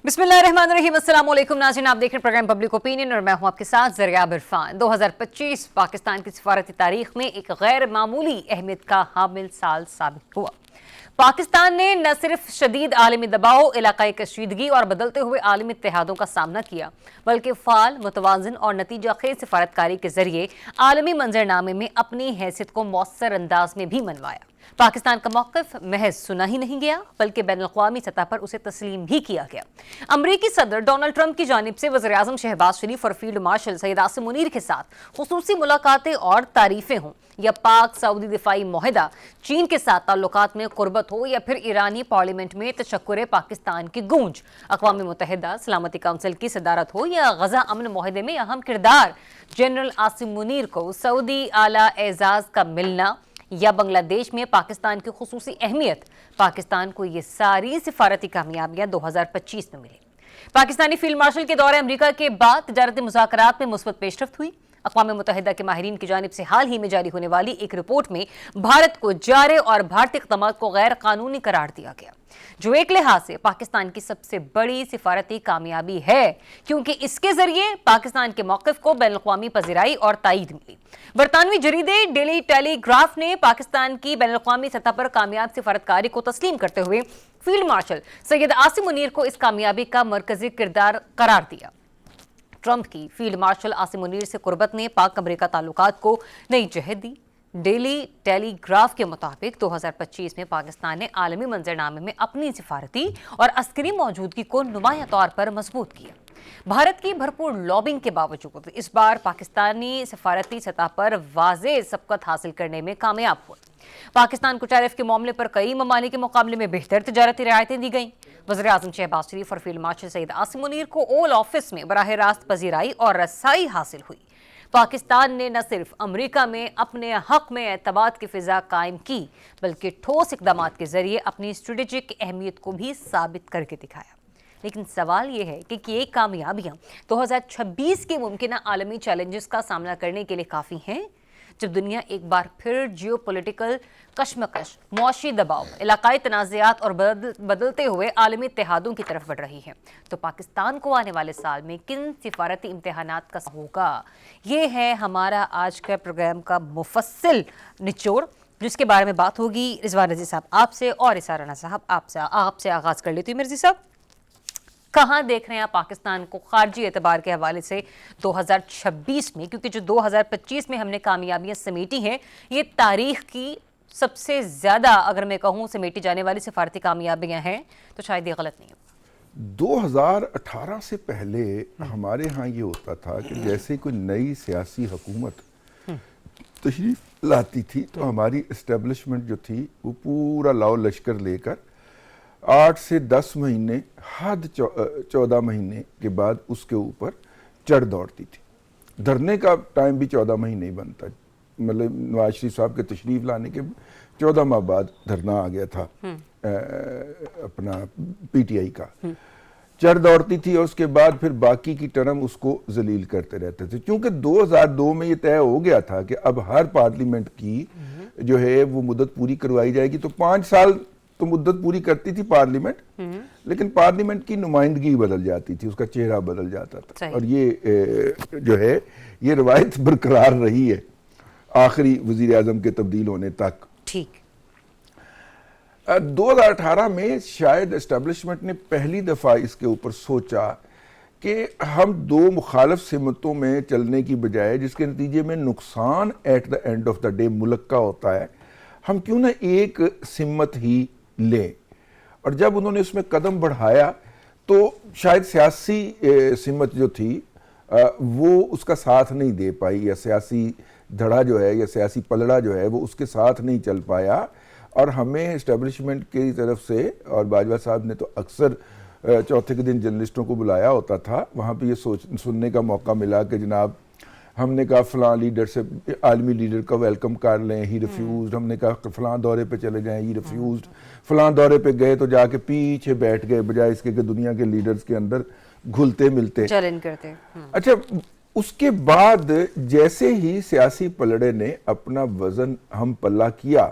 बिस्मिल्लाहिर्रहमानिर्रहीम। अस्सलाम वालेकुम नाज़रीन, आप देख रहे हैं प्रोग्राम पब्लिक ओपिनियन और मैं हूं आपके साथ ज़रिया इरफान। 2025 पाकिस्तान की सफारती तारीख में एक गैर मामूली अहमियत का हामिल साल साबित हुआ। पाकिस्तान ने न सिर्फ शदीद आलमी दबाव, इलाकाई कशीदगी और बदलते हुए आलमी इत्तेहादों का सामना किया, बल्कि फ़ाल, मुतवाज़िन और नतीजा खेज सिफारतकारी के जरिए आलमी मंजरनामे में अपनी हैसियत को मौसर अंदाज में भी मनवाया। पाकिस्तान का मौक़िफ़ महज सुना ही नहीं गया, बल्कि बैनुल-अक़वामी सतह पर उसे तस्लीम भी किया गया। अमरीकी सदर डोनाल्ड ट्रंप की जानिब से वज़ीर-ए-आज़म शहबाज शरीफ और फील्ड मार्शल सैयद आसिम मुनीर के साथ खुसूसी मुलाकातें और तारीफ़ें हों, या पाक सऊदी दिफाई मुआहदा, चीन के साथ ताल्लुकात में कुर्बत हो, या फिर ईरानी पार्लियामेंट में तशक्कुर पाकिस्तान की गूंज, अक़वाम मुत्तहिदा सलामती काउंसिल की सदारत हो, या गजा अमन मुआहदे में अहम किरदार जनरल आसिम मुनीर को सऊदी आला एजाज़ का मिलना, या बांग्लादेश में पाकिस्तान की खुसूसी अहमियत, पाकिस्तान को ये सारी सिफारती कामयाबियां 2025 में मिली। पाकिस्तानी फील्ड मार्शल के दौरे अमेरिका के बाद तजारती मुज़ाकरात में मुस्बत पेशरफ्त हुई। अक़वाम मुत्तहिदा के माहिरीन की जानिब से हाल ही में जारी होने वाली एक रिपोर्ट में भारत को जारे और भारतीय इक़दामात को गैर कानूनी करार दिया गया, जो एक लिहाज से पाकिस्तान की सबसे बड़ी सिफारती कामयाबी है, क्योंकि इसके जरिए पाकिस्तान के मौक़िफ़ को बैनुल-अक़वामी पज़ीराई और ताईद मिली। बरतानवी जरीदे डेली टेलीग्राफ ने पाकिस्तान की बैनुल-अक़वामी सतह पर कामयाब सिफारतकारी को तस्लीम करते हुए फील्ड मार्शल सैयद आसिम मुनीर को इस कामयाबी का मरकजी किरदार करार दिया। ट्रंप की फील्ड मार्शल आसिम मुनीर से कुर्बत ने पाक अमेरिका ताल्लुकात को नई जहत दी। डेली टेलीग्राफ के मुताबिक 2025 में पाकिस्तान ने आलमी मंजरनामे में अपनी सिफारती और अस्करी मौजूदगी को नुमायां तौर पर मजबूत किया। भारत की भरपूर लॉबिंग के बावजूद इस बार पाकिस्तानी सफारती सतह पर वाज़ेह सबकत हासिल करने में कामयाब हुआ। पाकिस्तान को टैरिफ के मामले पर कई ममालिक के मुकाबले में बेहतर तिजारती रियायतें दी गईं। वज़ीर-ए-आज़म शहबाज शरीफ और फील्ड मार्शल सैयद आसिम मुनीर को ओवल ऑफिस में बराह रास्त पजीराई और रसाई हासिल हुई। पाकिस्तान ने न सिर्फ अमेरिका में अपने हक में एतमाद की फिजा कायम की, बल्कि ठोस इक़दामात के जरिए अपनी स्ट्रेटेजिक अहमियत को भी साबित करके दिखाया। लेकिन सवाल यह है कि ये कामयाबियां 2026 के मुमकिना आलमी चैलेंजेस का सामना करने के लिए काफ़ी हैं, जब दुनिया एक बार फिर जियोपॉलिटिकल कशमकश, मौशी दबाव, इलाकाई तनाज़ात और बदलते हुए आलमी इत्तेहादों की तरफ बढ़ रही है। तो पाकिस्तान को आने वाले साल में किन सिफारती इम्तिहानात का होगा, ये है हमारा आज का प्रोग्राम का मुफस्सिल निचोड़, जिसके बारे में बात होगी रिजवान रज़ी साहब आपसे और इसारा राना साहब आपसे आगाज़ कर लेती हूँ। मिर्ज़ी साहब, कहाँ देख रहे हैं आप पाकिस्तान को खारजी एतबार के हवाले से 2026 में, क्योंकि जो 2025 में हमने कामयाबियां समेटी हैं, ये तारीख की सबसे ज़्यादा, अगर मैं कहूँ, समेटी जाने वाली सिफारती कामयाबियां हैं, तो शायद ये गलत नहीं है। 2018 से पहले हमारे यहाँ ये होता था कि जैसे कोई नई सियासी हुकूमत तशरीफ लाती थी तो हमारी इस्टेब्लिशमेंट जो थी वो पूरा लाओ लश्कर लेकर 8 से 10 महीने, हद 14 महीने के बाद उसके ऊपर चढ़ दौड़ती थी। धरने का टाइम भी 14 महीने ही बनता, मतलब नवाज शरीफ साहब के तशरीफ लाने के 14 माह बाद धरना आ गया था अपना पीटीआई का। चढ़ दौड़ती थी और उसके बाद फिर बाकी की टर्म उसको जलील करते रहते थे, क्योंकि 2002 में ये तय हो गया था कि अब हर पार्लियामेंट की जो है वो मुद्दत पूरी करवाई जाएगी। तो 5 साल तो मुद्दत पूरी करती थी पार्लियामेंट, लेकिन पार्लियामेंट की नुमाइंदगी बदल जाती थी, उसका चेहरा बदल जाता था, और ये जो है ये रवायत बरकरार रही है आखिरी वज़ीर-ए-आज़म के तब्दील होने तक। ठीक 2018 में शायद एस्टेब्लिशमेंट ने पहली दफ़ा इसके ऊपर सोचा कि हम 2 मुखालिफ सिमतों में चलने की बजाय, जिसके नतीजे में नुकसान at the end of the day मुल्क का होता है, हम क्यों ना एक सिमत ही लें। और जब उन्होंने उसमें कदम बढ़ाया तो शायद सियासी सिमत जो थी वो उसका साथ नहीं दे पाई, या सियासी धड़ा जो है या सियासी पलड़ा जो है वो उसके साथ नहीं चल पाया। और हमें इस्टेब्लिशमेंट की तरफ से, और बाजवा साहब ने तो अक्सर चौथे के दिन जर्नलिस्टों को बुलाया होता था, वहाँ पे ये सुनने का मौका मिला कि जनाब हमने कहा फ़लाँ लीडर से, आलमी लीडर का वेलकम कर लें, ही रिफ्यूज़ड। हमने कहा फ़लाँ दौरे पे चले जाएं, ही रिफ्यूज़ड। फ़लाँ दौरे पे गए तो जाके पीछे बैठ गए, बजाय इसके कि दुनिया के लीडर्स के अंदर घुलते मिलते चैलेंज करते। अच्छा, उसके बाद जैसे ही सियासी पलड़े ने अपना वज़न हम पल्ला किया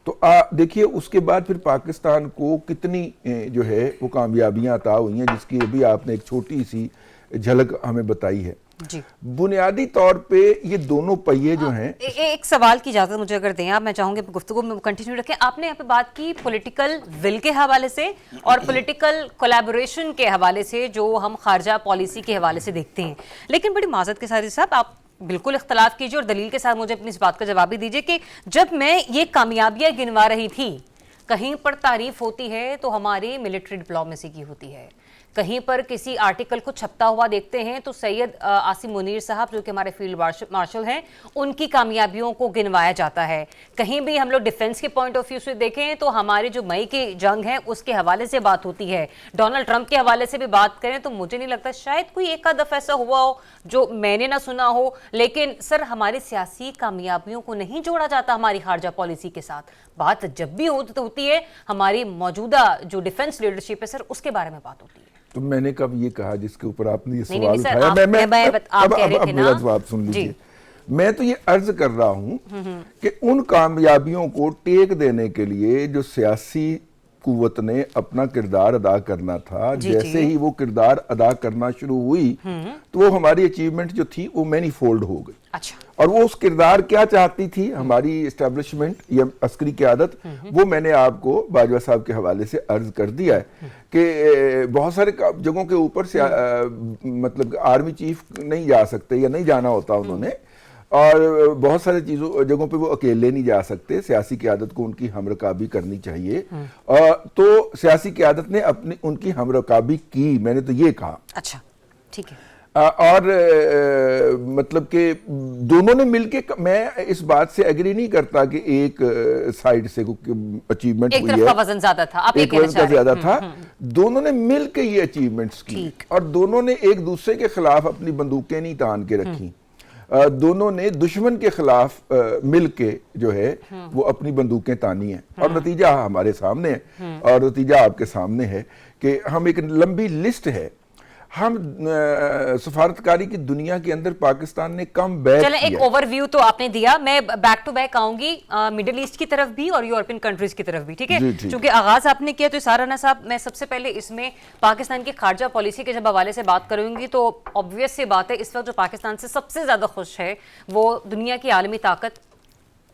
تو دیکھیے اس کے بعد پھر پاکستان کو کتنی جو ہے وہ کامیابیاں عطا ہوئی ہیں، جس کی ابھی آپ نے ایک چھوٹی سی جھلک ہمیں بتائی ہے. جی بنیادی طور پہ یہ دونوں پہیے جو ہیں. ایک سوال کی اجازت مجھے اگر دیں آپ، میں چاہوں گی گفتگو میں کنٹینیو رکھیں. آپ نے یہاں پہ بات کی پولیٹیکل ول کے حوالے سے اور پولیٹیکل کولیبوریشن کے حوالے سے جو ہم خارجہ پالیسی کے حوالے سے دیکھتے ہیں، لیکن بڑی معذرت کے ساتھ صاحب آپ بالکل اختلاف کیجیے اور دلیل کے ساتھ مجھے اپنی اس بات کا جواب بھی دیجیے کہ جب میں یہ کامیابیاں گنوا رہی تھی، کہیں پر تعریف ہوتی ہے تو ہماری ملٹری ڈپلومیسی کی ہوتی ہے، کہیں پر کسی آرٹیکل کو چھپتا ہوا دیکھتے ہیں تو سید عاصم منیر صاحب جو کہ ہمارے فیلڈ مارشل ہیں ان کی کامیابیوں کو گنوایا جاتا ہے. کہیں بھی ہم لوگ ڈیفنس کے پوائنٹ آف ویو سے دیکھیں تو ہمارے جو مئی کی جنگ ہے اس کے حوالے سے بات ہوتی ہے. ڈونلڈ ٹرمپ کے حوالے سے بھی بات کریں تو مجھے نہیں لگتا شاید کوئی ایک دفعہ ایسا ہوا ہو جو میں نے نہ سنا ہو. لیکن سر ہماری سیاسی کامیابیوں کو نہیں جوڑا جاتا ہماری خارجہ پالیسی کے ساتھ. بات جب بھی ہوتی ہے ہماری موجودہ جو ڈیفنس لیڈرشپ ہے سر اس کے بارے میں بات ہوتی ہے. تو میں نے کب یہ کہا جس کے اوپر آپ نے یہ نہیں سوال سر، اٹھایا؟ اب میرا جواب سن لیجیے. میں تو یہ عرض کر رہا ہوں کہ ان کامیابیوں کو ٹیک دینے کے لیے جو سیاسی قوت نے اپنا کردار ادا کرنا تھا، جیسے ہی وہ کردار ادا کرنا شروع ہوئی تو وہ ہماری اچیومنٹ جو تھی وہ مینی فولڈ ہو گئی. اور وہ اس کردار کیا چاہتی تھی ہماری اسٹیبلشمنٹ یا عسکری قیادت، وہ میں نے آپ کو باجوہ صاحب کے حوالے سے عرض کر دیا ہے کہ بہت سارے جگہوں کے اوپر مطلب آرمی چیف نہیں جا سکتے یا نہیں جانا ہوتا انہوں نے، اور بہت سارے جگہوں پہ وہ اکیلے نہیں جا سکتے. سیاسی قیادت کو ان کی ہم رکابی کرنی چاہیے، تو سیاسی قیادت نے ان کی ہم رکابی کی. میں نے تو یہ کہا. اچھا ٹھیک ہے. اور مطلب کہ دونوں نے مل کے، میں اس بات سے ایگری نہیں کرتا کہ ایک سائیڈ سے اچیومنٹ ہوئی ہے، ایک طرف کا وزن زیادہ تھا. دونوں نے مل کے یہ اچیومنٹس کی اور دونوں نے ایک دوسرے کے خلاف اپنی بندوقیں نہیں تان کے رکھی. دونوں نے دشمن کے خلاف مل کے جو ہے وہ اپنی بندوقیں تانی ہیں، اور نتیجہ ہمارے سامنے ہے. اور نتیجہ آپ کے سامنے ہے کہ ہم ایک لمبی لسٹ ہے، ہم سفارتکاری کی دنیا کے اندر پاکستان نے کم بیک کیا. چلیں ایک اوور ویو تو آپ نے دیا، میں بیک ٹو بیک آؤں گی میڈل ایسٹ کی طرف بھی اور یورپین کنٹریز کی طرف بھی. ٹھیک ہے، چونکہ آغاز آپ نے کیا تو سارا صاحب میں سب سے پہلے اس میں پاکستان کی خارجہ پالیسی کے جب حوالے سے بات کروں گی تو obvious سی بات ہے اس وقت جو پاکستان سے سب سے زیادہ خوش ہے وہ دنیا کی عالمی طاقت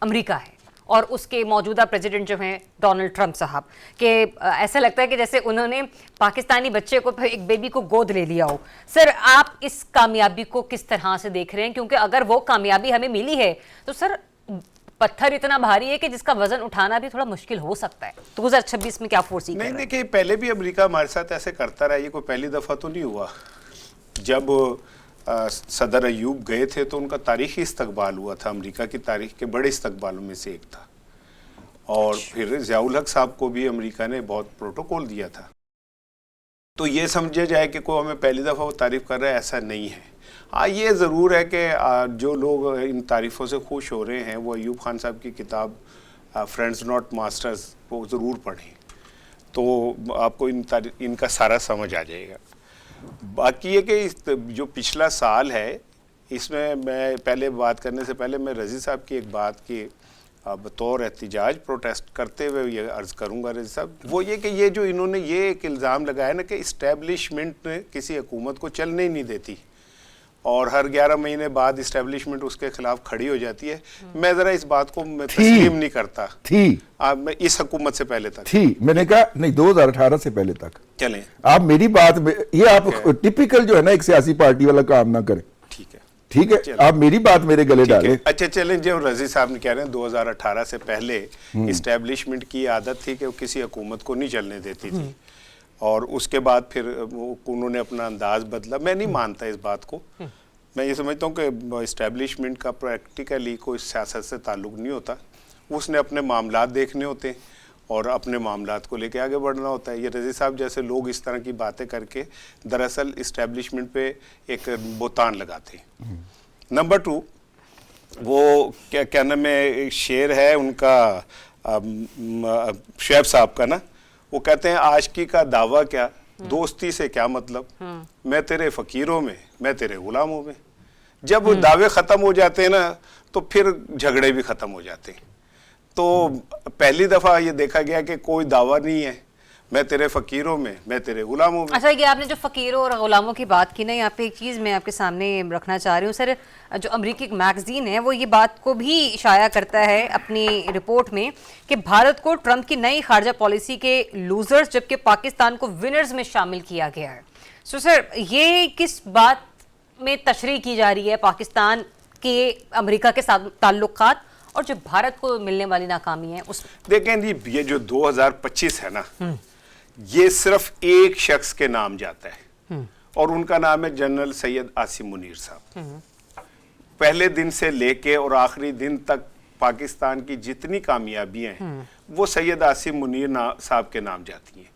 امریکہ ہے اور اس کے موجودہ پریزیڈنٹ جو ہیں ڈونلڈ ٹرمپ صاحب، کہ ایسا لگتا ہے کہ جیسے انہوں نے پاکستانی بچے کو ایک بیبی کو گود لے لیا ہو. سر آپ اس کامیابی کو کس طرح سے دیکھ رہے ہیں؟ کیونکہ اگر وہ کامیابی ہمیں ملی ہے تو سر پتھر اتنا بھاری ہے کہ جس کا وزن اٹھانا بھی تھوڑا مشکل ہو سکتا ہے. 2026 میں کیا فورسی کر رہے ہیں؟ نہیں دیکھیں، پہلے بھی امریکہ ہمارے ساتھ ایسے کرتا رہا، یہ کوئی پہلی دفعہ تو نہیں ہوا. جب صدر ایوب گئے تھے تو ان کا تاریخی استقبال ہوا تھا، امریکہ کی تاریخ کے بڑے استقبالوں میں سے ایک تھا. اور پھر ضیاء الحق صاحب کو بھی امریکہ نے بہت پروٹوکول دیا تھا. تو یہ سمجھے جائے کہ کوئی ہمیں پہلی دفعہ وہ تعریف کر رہا ہے، ایسا نہیں ہے. ہاں یہ ضرور ہے کہ جو لوگ ان تعریفوں سے خوش ہو رہے ہیں وہ ایوب خان صاحب کی کتاب فرینڈز ناٹ ماسٹرز وہ ضرور پڑھیں، تو آپ کو ان کا سارا سمجھ آ جائے گا. باقی یہ کہ جو پچھلا سال ہے اس میں پہلے بات کرنے سے پہلے میں رضی صاحب کی ایک بات کی بطور احتجاج پروٹیسٹ کرتے ہوئے یہ عرض کروں گا رضی صاحب، وہ یہ کہ یہ جو انہوں نے یہ ایک الزام لگایا نا کہ اسٹیبلشمنٹ نے کسی حکومت کو چلنے ہی نہیں دیتی اور ہر 11 مہینے بعد اسٹیبلشمنٹ اس کے خلاف کھڑی ہو جاتی ہے. میں ذرا اس بات کو میں تسلیم نہیں کرتا. میں اس حکومت سے پہلے تک میں نے کہا نہیں 2018 سے پہلے تک چلیں آپ میری بات یہ آپ ٹپیکل جو ہے نا ایک سیاسی پارٹی والا کام نہ کریں. ٹھیک ہے، آپ میری بات میرے گلے ڈالیں. اچھا چلیں، جو رضی صاحب نے کہہ رہے ہیں 2018 سے پہلے اسٹیبلشمنٹ کی عادت تھی کہ وہ کسی حکومت کو نہیں چلنے دیتی تھی اور اس کے بعد پھر انہوں نے اپنا انداز بدلا. میں نہیں مانتا اس بات کو. میں یہ سمجھتا ہوں کہ اسٹیبلشمنٹ کا پریکٹیکلی کوئی سیاست سے تعلق نہیں ہوتا. اس نے اپنے معاملات دیکھنے ہوتے ہیں اور اپنے معاملات کو لے کے آگے بڑھنا ہوتا ہے. یہ رضی صاحب جیسے لوگ اس طرح کی باتیں کر کے دراصل اسٹیبلشمنٹ پہ ایک بہتان لگاتے ہیں. نمبر 2، وہ کیا نام ہے، شعر ہے ان کا شعیب صاحب کا نا، وہ کہتے ہیں عاشقی کا دعویٰ کیا، دوستی سے کیا مطلب، میں تیرے فقیروں میں میں تیرے غلاموں میں. جب وہ دعوے ختم ہو جاتے ہیں نا تو پھر جھگڑے بھی ختم ہو جاتے ہیں. तो पहली दफा ये देखा गया कि कोई दावा नहीं है, मैं तेरे फकीरों में, मैं तेरे गुलामों में। अच्छा, ये आपने जो फ़कीरों और ग़ुलामों की बात की ना, यहाँ पे एक चीज़ मैं आपके सामने रखना चाह रही हूँ सर। जो अमरीकी एक मैगज़ीन है वो ये बात को भी इशारा करता है अपनी रिपोर्ट में कि भारत को ट्रंप की नई खारजा पॉलिसी के लूज़र्स जबकि पाकिस्तान को विनर्स में शामिल किया गया है। सो सर, ये किस बात में तशरीह की जा रही है पाकिस्तान के अमेरिका के साथ ताल्लुकात और जो भारत को मिलने वाली नाकामी है उस? देखें जी, ये जो 2025 है ना, ये सिर्फ एक शख्स के नाम जाता है और उनका नाम है जनरल सैयद आसिम मुनीर साहब। पहले दिन से लेके और आखिरी दिन तक पाकिस्तान की जितनी कामयाबियां हैं वो सैयद आसिम मुनीर साहब के नाम जाती हैं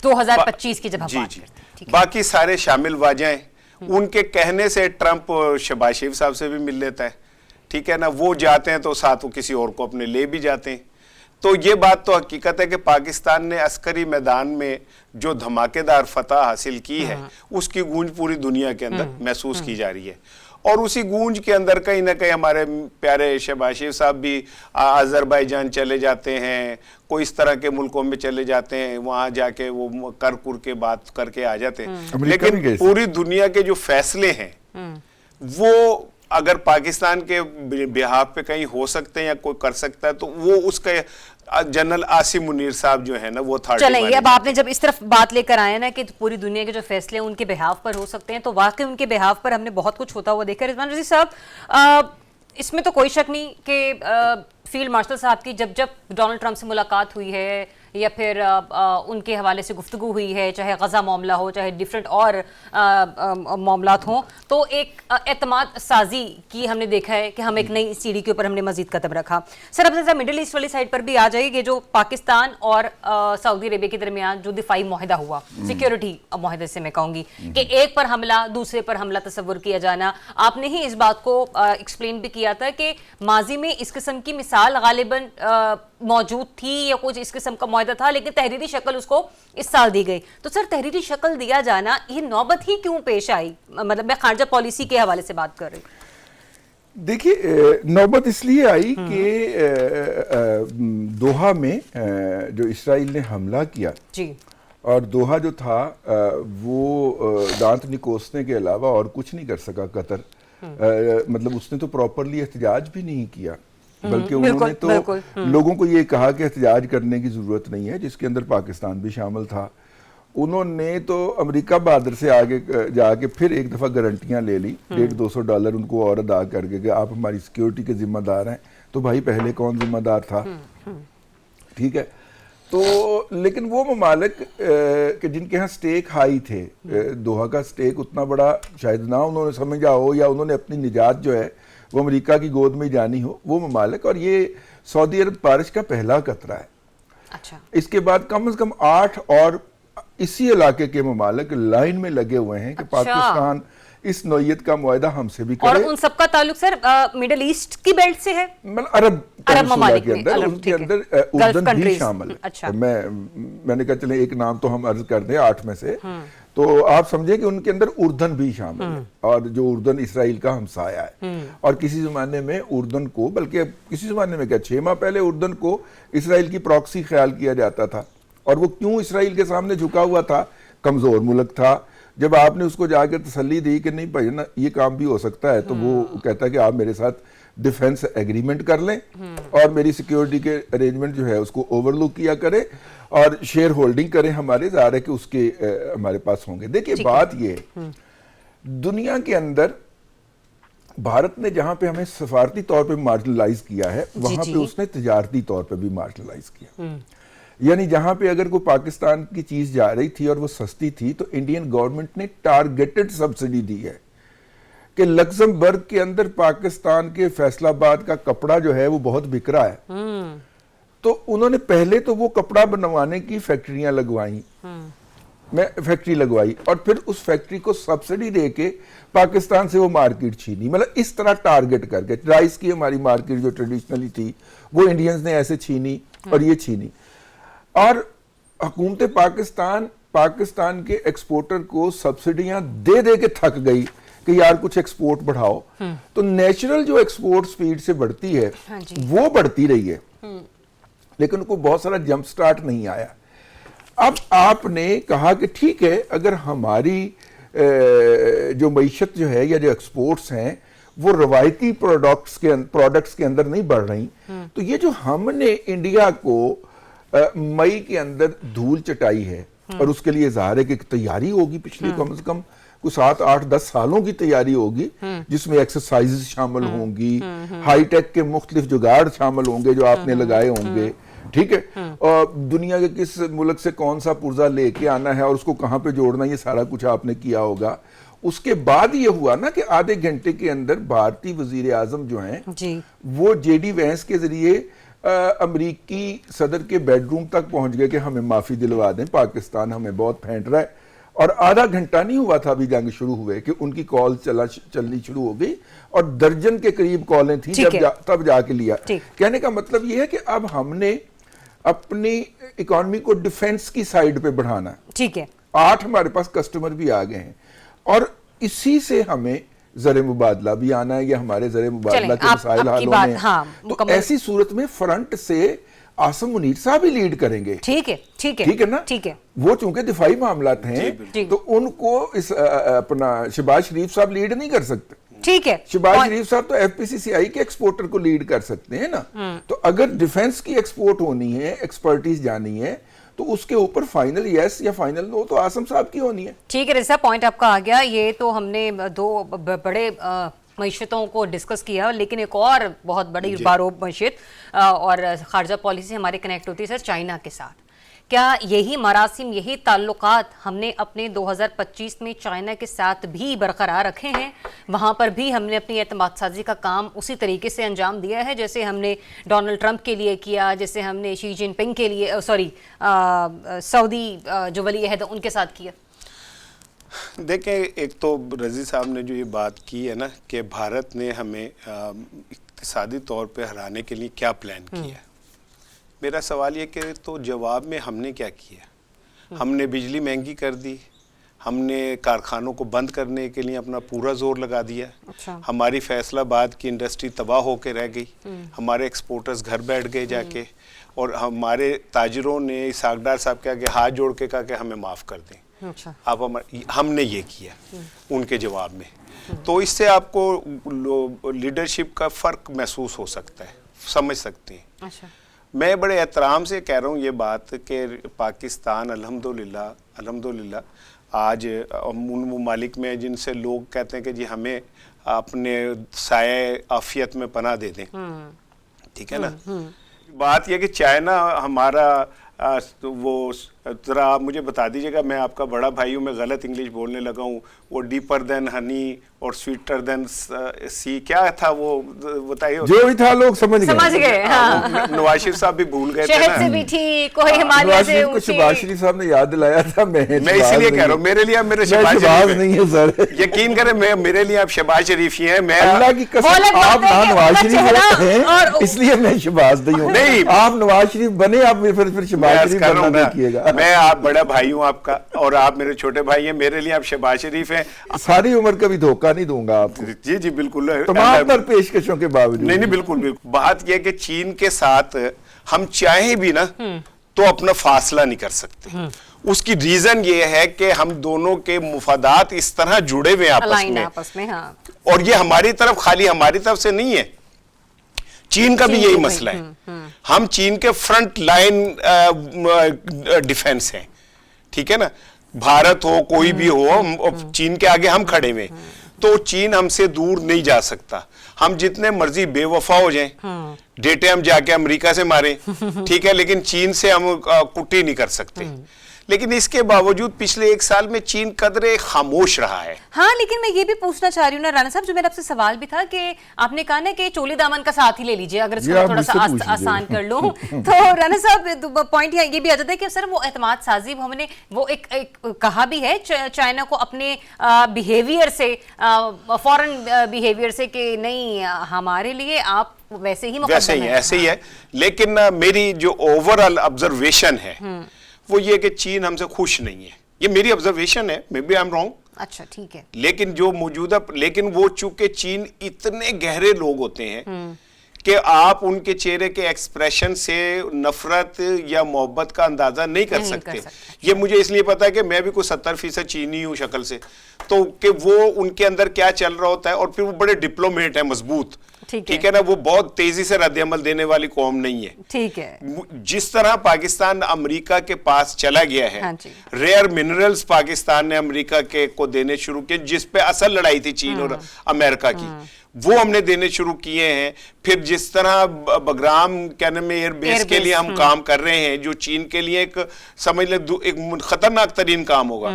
2025 की जब हम जी बात जी करते हैं, ठीक है। बाकी सारे शामिल वाजाएं उनके कहने से ट्रंप शहबाज शरीफ साहब से भी मिल लेता है, ठीक है ना, वो जाते हैं तो साथ वो किसी और को अपने ले भी जाते हैं। तो ये बात तो हकीकत है कि पाकिस्तान ने अस्करी मैदान में जो धमाकेदार फतह हासिल की है उसकी गूंज पूरी दुनिया के अंदर महसूस की जा रही है और उसी गूंज के अंदर कहीं ना कहीं हमारे प्यारे शहबाज शरीफ साहब भी अजरबैजान चले जाते हैं, कोई इस तरह के मुल्कों में चले जाते हैं, वहाँ जाके वो कर के बात करके आ जाते हैं। लेकिन पूरी दुनिया के जो फैसले हैं वो अगर पाकिस्तान के बिहाफ पे कहीं हो सकते हैं या कोई कर सकता है तो वो उसका जनरल आसिम मुनीर साहब जो है ना वो था। चलेंगे, अब आपने जब इस तरफ बात लेकर आए ना कि पूरी दुनिया के जो फैसले हैं उनके बिहाफ पर हो सकते हैं, तो वाकई उनके बिहाफ पर हमने बहुत कुछ होता हुआ देखा। रिजवान रज़ी साहब, इसमें तो कोई शक नहीं कि फील्ड मार्शल साहब की जब जब डोनाल्ड ट्रंप से मुलाकात हुई है या फिर उनके हवाले से गुफ्तगू हुई है, चाहे गज़ा मामला हो चाहे डिफरेंट और मामलात हों, तो एक एतमाद साजी की हमने देखा है कि हम एक नई सीढ़ी के ऊपर हमने मजीद कदम रखा। सर, अब जैसा मिडिल ईस्ट वाली साइड पर भी आ जाइए, जो पाकिस्तान और सऊदी अरेबिया के दरमियान जो दिफाई मुआहदा हुआ, सिक्योरिटी मुआहदे से मैं कहूँगी कि एक पर हमला दूसरे पर हमला तस्वुर किया जाना, आपने ही इस बात को एक्सप्लेन भी किया था कि माजी में इस किस्म की मिसाल गालिबन मौजूद थी या कुछ इस किस्म का मुआहदा था, लेकिन तहरीरी शक्ल उसको इस साल दी गई। तो सर, तहरीरी शक्ल दिया जाना ये नौबत ही क्यों पेश आई? मतलब मैं खारजा पॉलिसी के हवाले से बात कर रही हूँ। देखिए, नौबत इसलिए आई कि दोहा में जो इसराइल ने हमला किया जी, और दोहा जो था वो दांत निकोसने के अलावा और कुछ नहीं कर सका कतर। मतलब उसने तो प्रॉपरली एहतजाज भी नहीं किया, बल्कि उन्होंने तो लोगों को ये कहा कि एहतजाज करने की जरूरत नहीं है, जिसके अंदर पाकिस्तान भी शामिल था। उन्होंने तो अमेरिका बहादुर से आगे जाके फिर एक दफा गारंटियां ले ली, $150 उनको और अदा करके कि आप हमारी सिक्योरिटी के जिम्मेदार हैं। तो भाई पहले कौन जिम्मेदार था? ठीक है, तो लेकिन वो ममालिक कि जिनके यहाँ स्टेक हाई थे, दोहा का स्टेक उतना बड़ा शायद ना उन्होंने समझा हो या उन्होंने अपनी निजात जो है वो अमेरिका की गोद में जानी हो, वो ममालिक, और ये सऊदी अरब बारिश का पहला कतरा है। अच्छा, इसके बाद कम से कम 8 और इसी इलाके के ममालिक लाइन में लगे हुए हैं कि पाकिस्तान इस नौयत का मुआहदा हमसे भी करे। और उन सबका ताल्लुक सर मिडिल ईस्ट की बेल्ट से है, मतलब अरब ममालिक के अंदर, उनके अंदर उर्दन भी शामिल है। अच्छा, मैंने कहा चले एक नाम तो हम अर्ज कर दें 8 में से, तो आप समझे कि उनके अंदर उर्दन भी शामिल है, और जो उर्दन इसराइल का हमसाया है। और किसी जमाने में उर्दन को, बल्कि किसी जमाने में क्या 6 माह पहले उर्दन को इसराइल की प्रॉक्सी ख्याल किया जाता था। और वो क्यों इसराइल के सामने झुका हुआ था? कमजोर मुल्क था। जब आपने उसको जाकर तसल्ली दी कि नहीं भाई ना ये काम भी हो सकता है, तो वो कहता है कि आप मेरे साथ डिफेंस एग्रीमेंट कर लें और मेरी सिक्योरिटी के अरेंजमेंट जो है उसको ओवरलुक किया करें और शेयर होल्डिंग करें हमारे, ज़ाहिर है कि उसके हमारे पास होंगे। देखिए, बात ये दुनिया के अंदर भारत ने जहां पे हमें सफारती तौर पे मार्जिनलाइज किया है, वहां पे उसने तजारती तौर पे भी मार्जिनलाइज किया। यानी जहां पे अगर कोई पाकिस्तान की चीज जा रही थी और वो सस्ती थी, तो इंडियन गवर्नमेंट ने टारगेटेड सब्सिडी दी है कि लक्समबर्ग के अंदर पाकिस्तान के फैसलाबाद का कपड़ा जो है वो बहुत बिक रहा है। तो उन्होंने पहले तो वो कपड़ा बनवाने की फैक्ट्रियां लगवाई, फैक्ट्री लगवाई, और फिर उस फैक्ट्री को सब्सिडी देके पाकिस्तान से वो मार्केट छीनी। मतलब इस तरह टारगेट करके राइस की हमारी मार्केट जो ट्रेडिशनली थी वो इंडियंस ने ऐसे छीनी और ये छीनी। और हुकूमत पाकिस्तान के एक्सपोर्टर को सब्सिडियां दे दे के थक गई कि यार कुछ एक्सपोर्ट बढ़ाओ। तो नेचुरल जो एक्सपोर्ट स्पीड से बढ़ती है वो बढ़ती रही है। لیکن ان کو بہت سارا جمپ سٹارٹ نہیں آیا. اب آپ نے کہا کہ ٹھیک ہے اگر ہماری جو معیشت جو ہے یا جو ایکسپورٹس ہیں وہ روایتی پروڈکٹس کے اندر نہیں بڑھ رہی, تو یہ جو ہم نے انڈیا کو مئی کے اندر دھول چٹائی ہے, اور اس کے لیے ظاہر ہے کہ تیاری ہوگی پچھلی کم از کم کچھ 7, 8, 10 سالوں کی تیاری ہوگی, جس میں ایکسرسائز شامل ہوں گی, ہائی ٹیک کے مختلف جگاڑ شامل ہوں گے جو آپ نے لگائے ہوں گے, ٹھیک ہے, اور دنیا کے کس ملک سے کون سا پرزہ لے کے آنا ہے اور اس کو کہاں پہ جوڑنا, یہ سارا کچھ آپ نے کیا ہوگا. اس کے بعد یہ ہوا نا کہ آدھے گھنٹے کے اندر بھارتی وزیر اعظم جو ہیں وہ جے ڈی وینس کے ذریعے امریکی صدر کے بیڈ روم تک پہنچ گئے کہ ہمیں معافی دلوا دیں, پاکستان ہمیں بہت پھینٹ رہا ہے. اور آدھا گھنٹہ نہیں ہوا تھا ابھی جنگ شروع ہوئے کہ ان کی کال چلنی شروع ہو گئی, اور درجن کے قریب کالیں تھیں تب جا کے لیا. کہنے کا مطلب یہ ہے کہ اب ہم نے اپنی اکانومی کو ڈیفنس کی سائیڈ پہ بڑھانا. ٹھیک ہے, 8 ہمارے پاس کسٹمر بھی آ گئے ہیں, اور اسی سے ہمیں زر مبادلہ بھی آنا ہے, یا ہمارے زر مبادلہ کے مسائل حل ہونے ہیں. تو ایسی صورت میں فرنٹ سے عاصم منیر صاحب ہی لیڈ کریں گے. ٹھیک ہے نا, وہ چونکہ دفاعی معاملات ہیں تو ان کو اپنا شہباز شریف صاحب لیڈ نہیں کر سکتے. ٹھیک ہے, شہباز شریف صاحب تو ایف پی سی سی آئی کے ایکسپورٹر کو لیڈ کر سکتے ہیں نا. تو اگر ڈیفنس کی ایکسپورٹ ہونی ہے, ایکسپرٹیز جانی ہے, تو اس کے اوپر فائنل یس یا فائنل نو تو عاصم صاحب کی ہونی ہے. ٹھیک ہے رضا, پوائنٹ آپ کا آ گیا. یہ تو ہم نے 2 بڑے معیشتوں کو ڈسکس کیا, لیکن ایک اور بہت بڑی باروب معیشت اور خارجہ پالیسی ہماری کنیکٹ ہوتی ہے سر چائنا کے ساتھ. کیا یہی مراسم, یہی تعلقات ہم نے اپنے 2025 میں چائنا کے ساتھ بھی برقرار رکھے ہیں؟ وہاں پر بھی ہم نے اپنی اعتماد سازی کا کام اسی طریقے سے انجام دیا ہے جیسے ہم نے ڈونلڈ ٹرمپ کے لیے کیا, جیسے ہم نے شی جن پنگ کے لیے سعودی جو ولی عہد ان کے ساتھ کیا؟ دیکھیں, ایک تو رضی صاحب نے جو یہ بات کی ہے نا کہ بھارت نے ہمیں اقتصادی طور پہ ہرانے کے لیے کیا پلان کیا ہے, میرا سوال یہ کہ تو جواب میں ہم نے کیا کیا؟ ہم نے بجلی مہنگی کر دی, ہم نے کارخانوں کو بند کرنے کے لیے اپنا پورا زور لگا دیا, ہماری فیصل آباد کی انڈسٹری تباہ ہو کے رہ گئی, ہمارے ایکسپورٹرز گھر بیٹھ گئے جا کے, اور ہمارے تاجروں نے اسحاق ڈار صاحب کے آگے ہاتھ جوڑ کے کہا کہ ہمیں معاف کر دیں. آپ ہم نے یہ کیا ان کے جواب میں. تو اس سے آپ کو لیڈرشپ کا فرق محسوس ہو سکتا ہے, سمجھ سکتے ہیں. میں بڑے احترام سے کہہ رہا ہوں یہ بات کہ پاکستان الحمدللہ آج ان ممالک میں جن سے لوگ کہتے ہیں کہ جی ہمیں اپنے سائے عافیت میں پناہ دے دیں, ٹھیک ہے نا. بات یہ کہ چائنا ہمارا وہ ذرا آپ مجھے بتا دیجیے گا, میں آپ کا بڑا بھائی ہوں, میں غلط انگلش بولنے لگا ہوں, وہ ڈیپر دین ہنی اور سویٹر دین سی کیا تھا وہ بتائیے. جو بھی تھا لوگ سمجھ گئے. نواز شریف صاحب بھی بھول گئے تھے نا, نواز شریف کو شہباز شریف صاحب نے یاد دلایا تھا. میں اسی لیے کہہ رہا ہوں میرے لیے اب میرے شہباز نہیں ہے سر, یقین کریں میرے لیے اب شہباز شریف ہی ہیں. میں اللہ کی قسم آپ نواز شریف ہیں اس لیے میں شہباز نہیں ہوں. نہیں, آپ نواز شریف بنے, آپ پھر شہباز شریف بننا نہیں کیے گا. میں آپ بڑا بھائی ہوں آپ کا, اور آپ میرے چھوٹے بھائی ہیں, میرے لیے آپ شہباز شریف ہیں. ساری عمر کا بھی دھوکہ نہیں دوں گا آپ کو. جی جی بالکل, تمام تر پیشکشوں کے باوجود. نہیں بالکل. بات یہ کہ چین کے ساتھ ہم چاہیں بھی نا تو اپنا فاصلہ نہیں کر سکتے. اس کی ریزن یہ ہے کہ ہم دونوں کے مفادات اس طرح جڑے ہوئے آپس میں, اور یہ ہماری طرف, خالی ہماری طرف سے نہیں ہے, چین کا بھی یہی مسئلہ ہے. ہم چین کے فرنٹ لائن ڈیفنس ہیں, ٹھیک ہے نا. بھارت ہو کوئی بھی ہو, چین کے آگے ہم کھڑے ہوئے, تو چین ہم سے دور نہیں جا سکتا. ہم جتنے مرضی بے وفا ہو جائیں, ڈیٹے ہم جا کے امریکہ سے ماریں, ٹھیک ہے, لیکن چین سے ہم کٹی نہیں کر سکتے. لیکن اس کے باوجود پچھلے 1 سال میں چین قدرے خاموش رہا ہے. ہاں, لیکن میں یہ بھی پوچھنا چاہ رہی ہوں نا رانا صاحب, جو میرا آپ سے سوال بھی تھا کہ آپ نے کہا نا کہ چولی دامن کا ساتھ ہی لے لیجئے, اگر اس کو تھوڑا سا آسان کر لوں. تو رانا صاحب پوائنٹ یہ بھی آ جاتا ہے کہ سر وہ اعتماد سازی ہم نے وہ ایک کہا بھی ہے چائنا کو اپنے بیہیویئر سے, فورن بیہیویئر سے, کہ نہیں ہمارے لیے آپ ویسے ہی مقدم ہیں. ایسے ہی ہے, لیکن میری جو اوورآل آبزرویشن ہے وہ یہ کہ چین ہم سے خوش نہیں ہے. یہ میری آبزرویشن ہے, maybe I am wrong. اچھا ٹھیک ہے. لیکن جو موجودہ, لیکن وہ چونکہ چین اتنے گہرے لوگ ہوتے ہیں کہ آپ ان کے چہرے کے ایکسپریشن سے نفرت یا محبت کا اندازہ نہیں کر سکتے. یہ مجھے اس لیے پتا ہے کہ میں بھی کوئی 70% چینی ہوں شکل سے, تو کہ وہ ان کے اندر کیا چل رہا ہوتا ہے, اور پھر وہ بڑے ڈپلومیٹ ہیں, مضبوط, ٹھیک ہے نا, وہ بہت تیزی سے رد عمل دینے والی قوم نہیں ہے. ٹھیک ہے, جس طرح پاکستان امریکہ کے پاس چلا گیا ہے, ریئر منرلز پاکستان نے امریکہ کے کو دینے شروع کیے, جس پہ اصل لڑائی تھی چین اور امریکہ کی, وہ ہم نے دینے شروع کیے ہیں. پھر جس طرح بگرام ایئر بیس کے لیے ہم کام کر رہے ہیں, جو چین کے لیے ایک سمجھ لیں ایک خطرناک ترین کام ہوگا,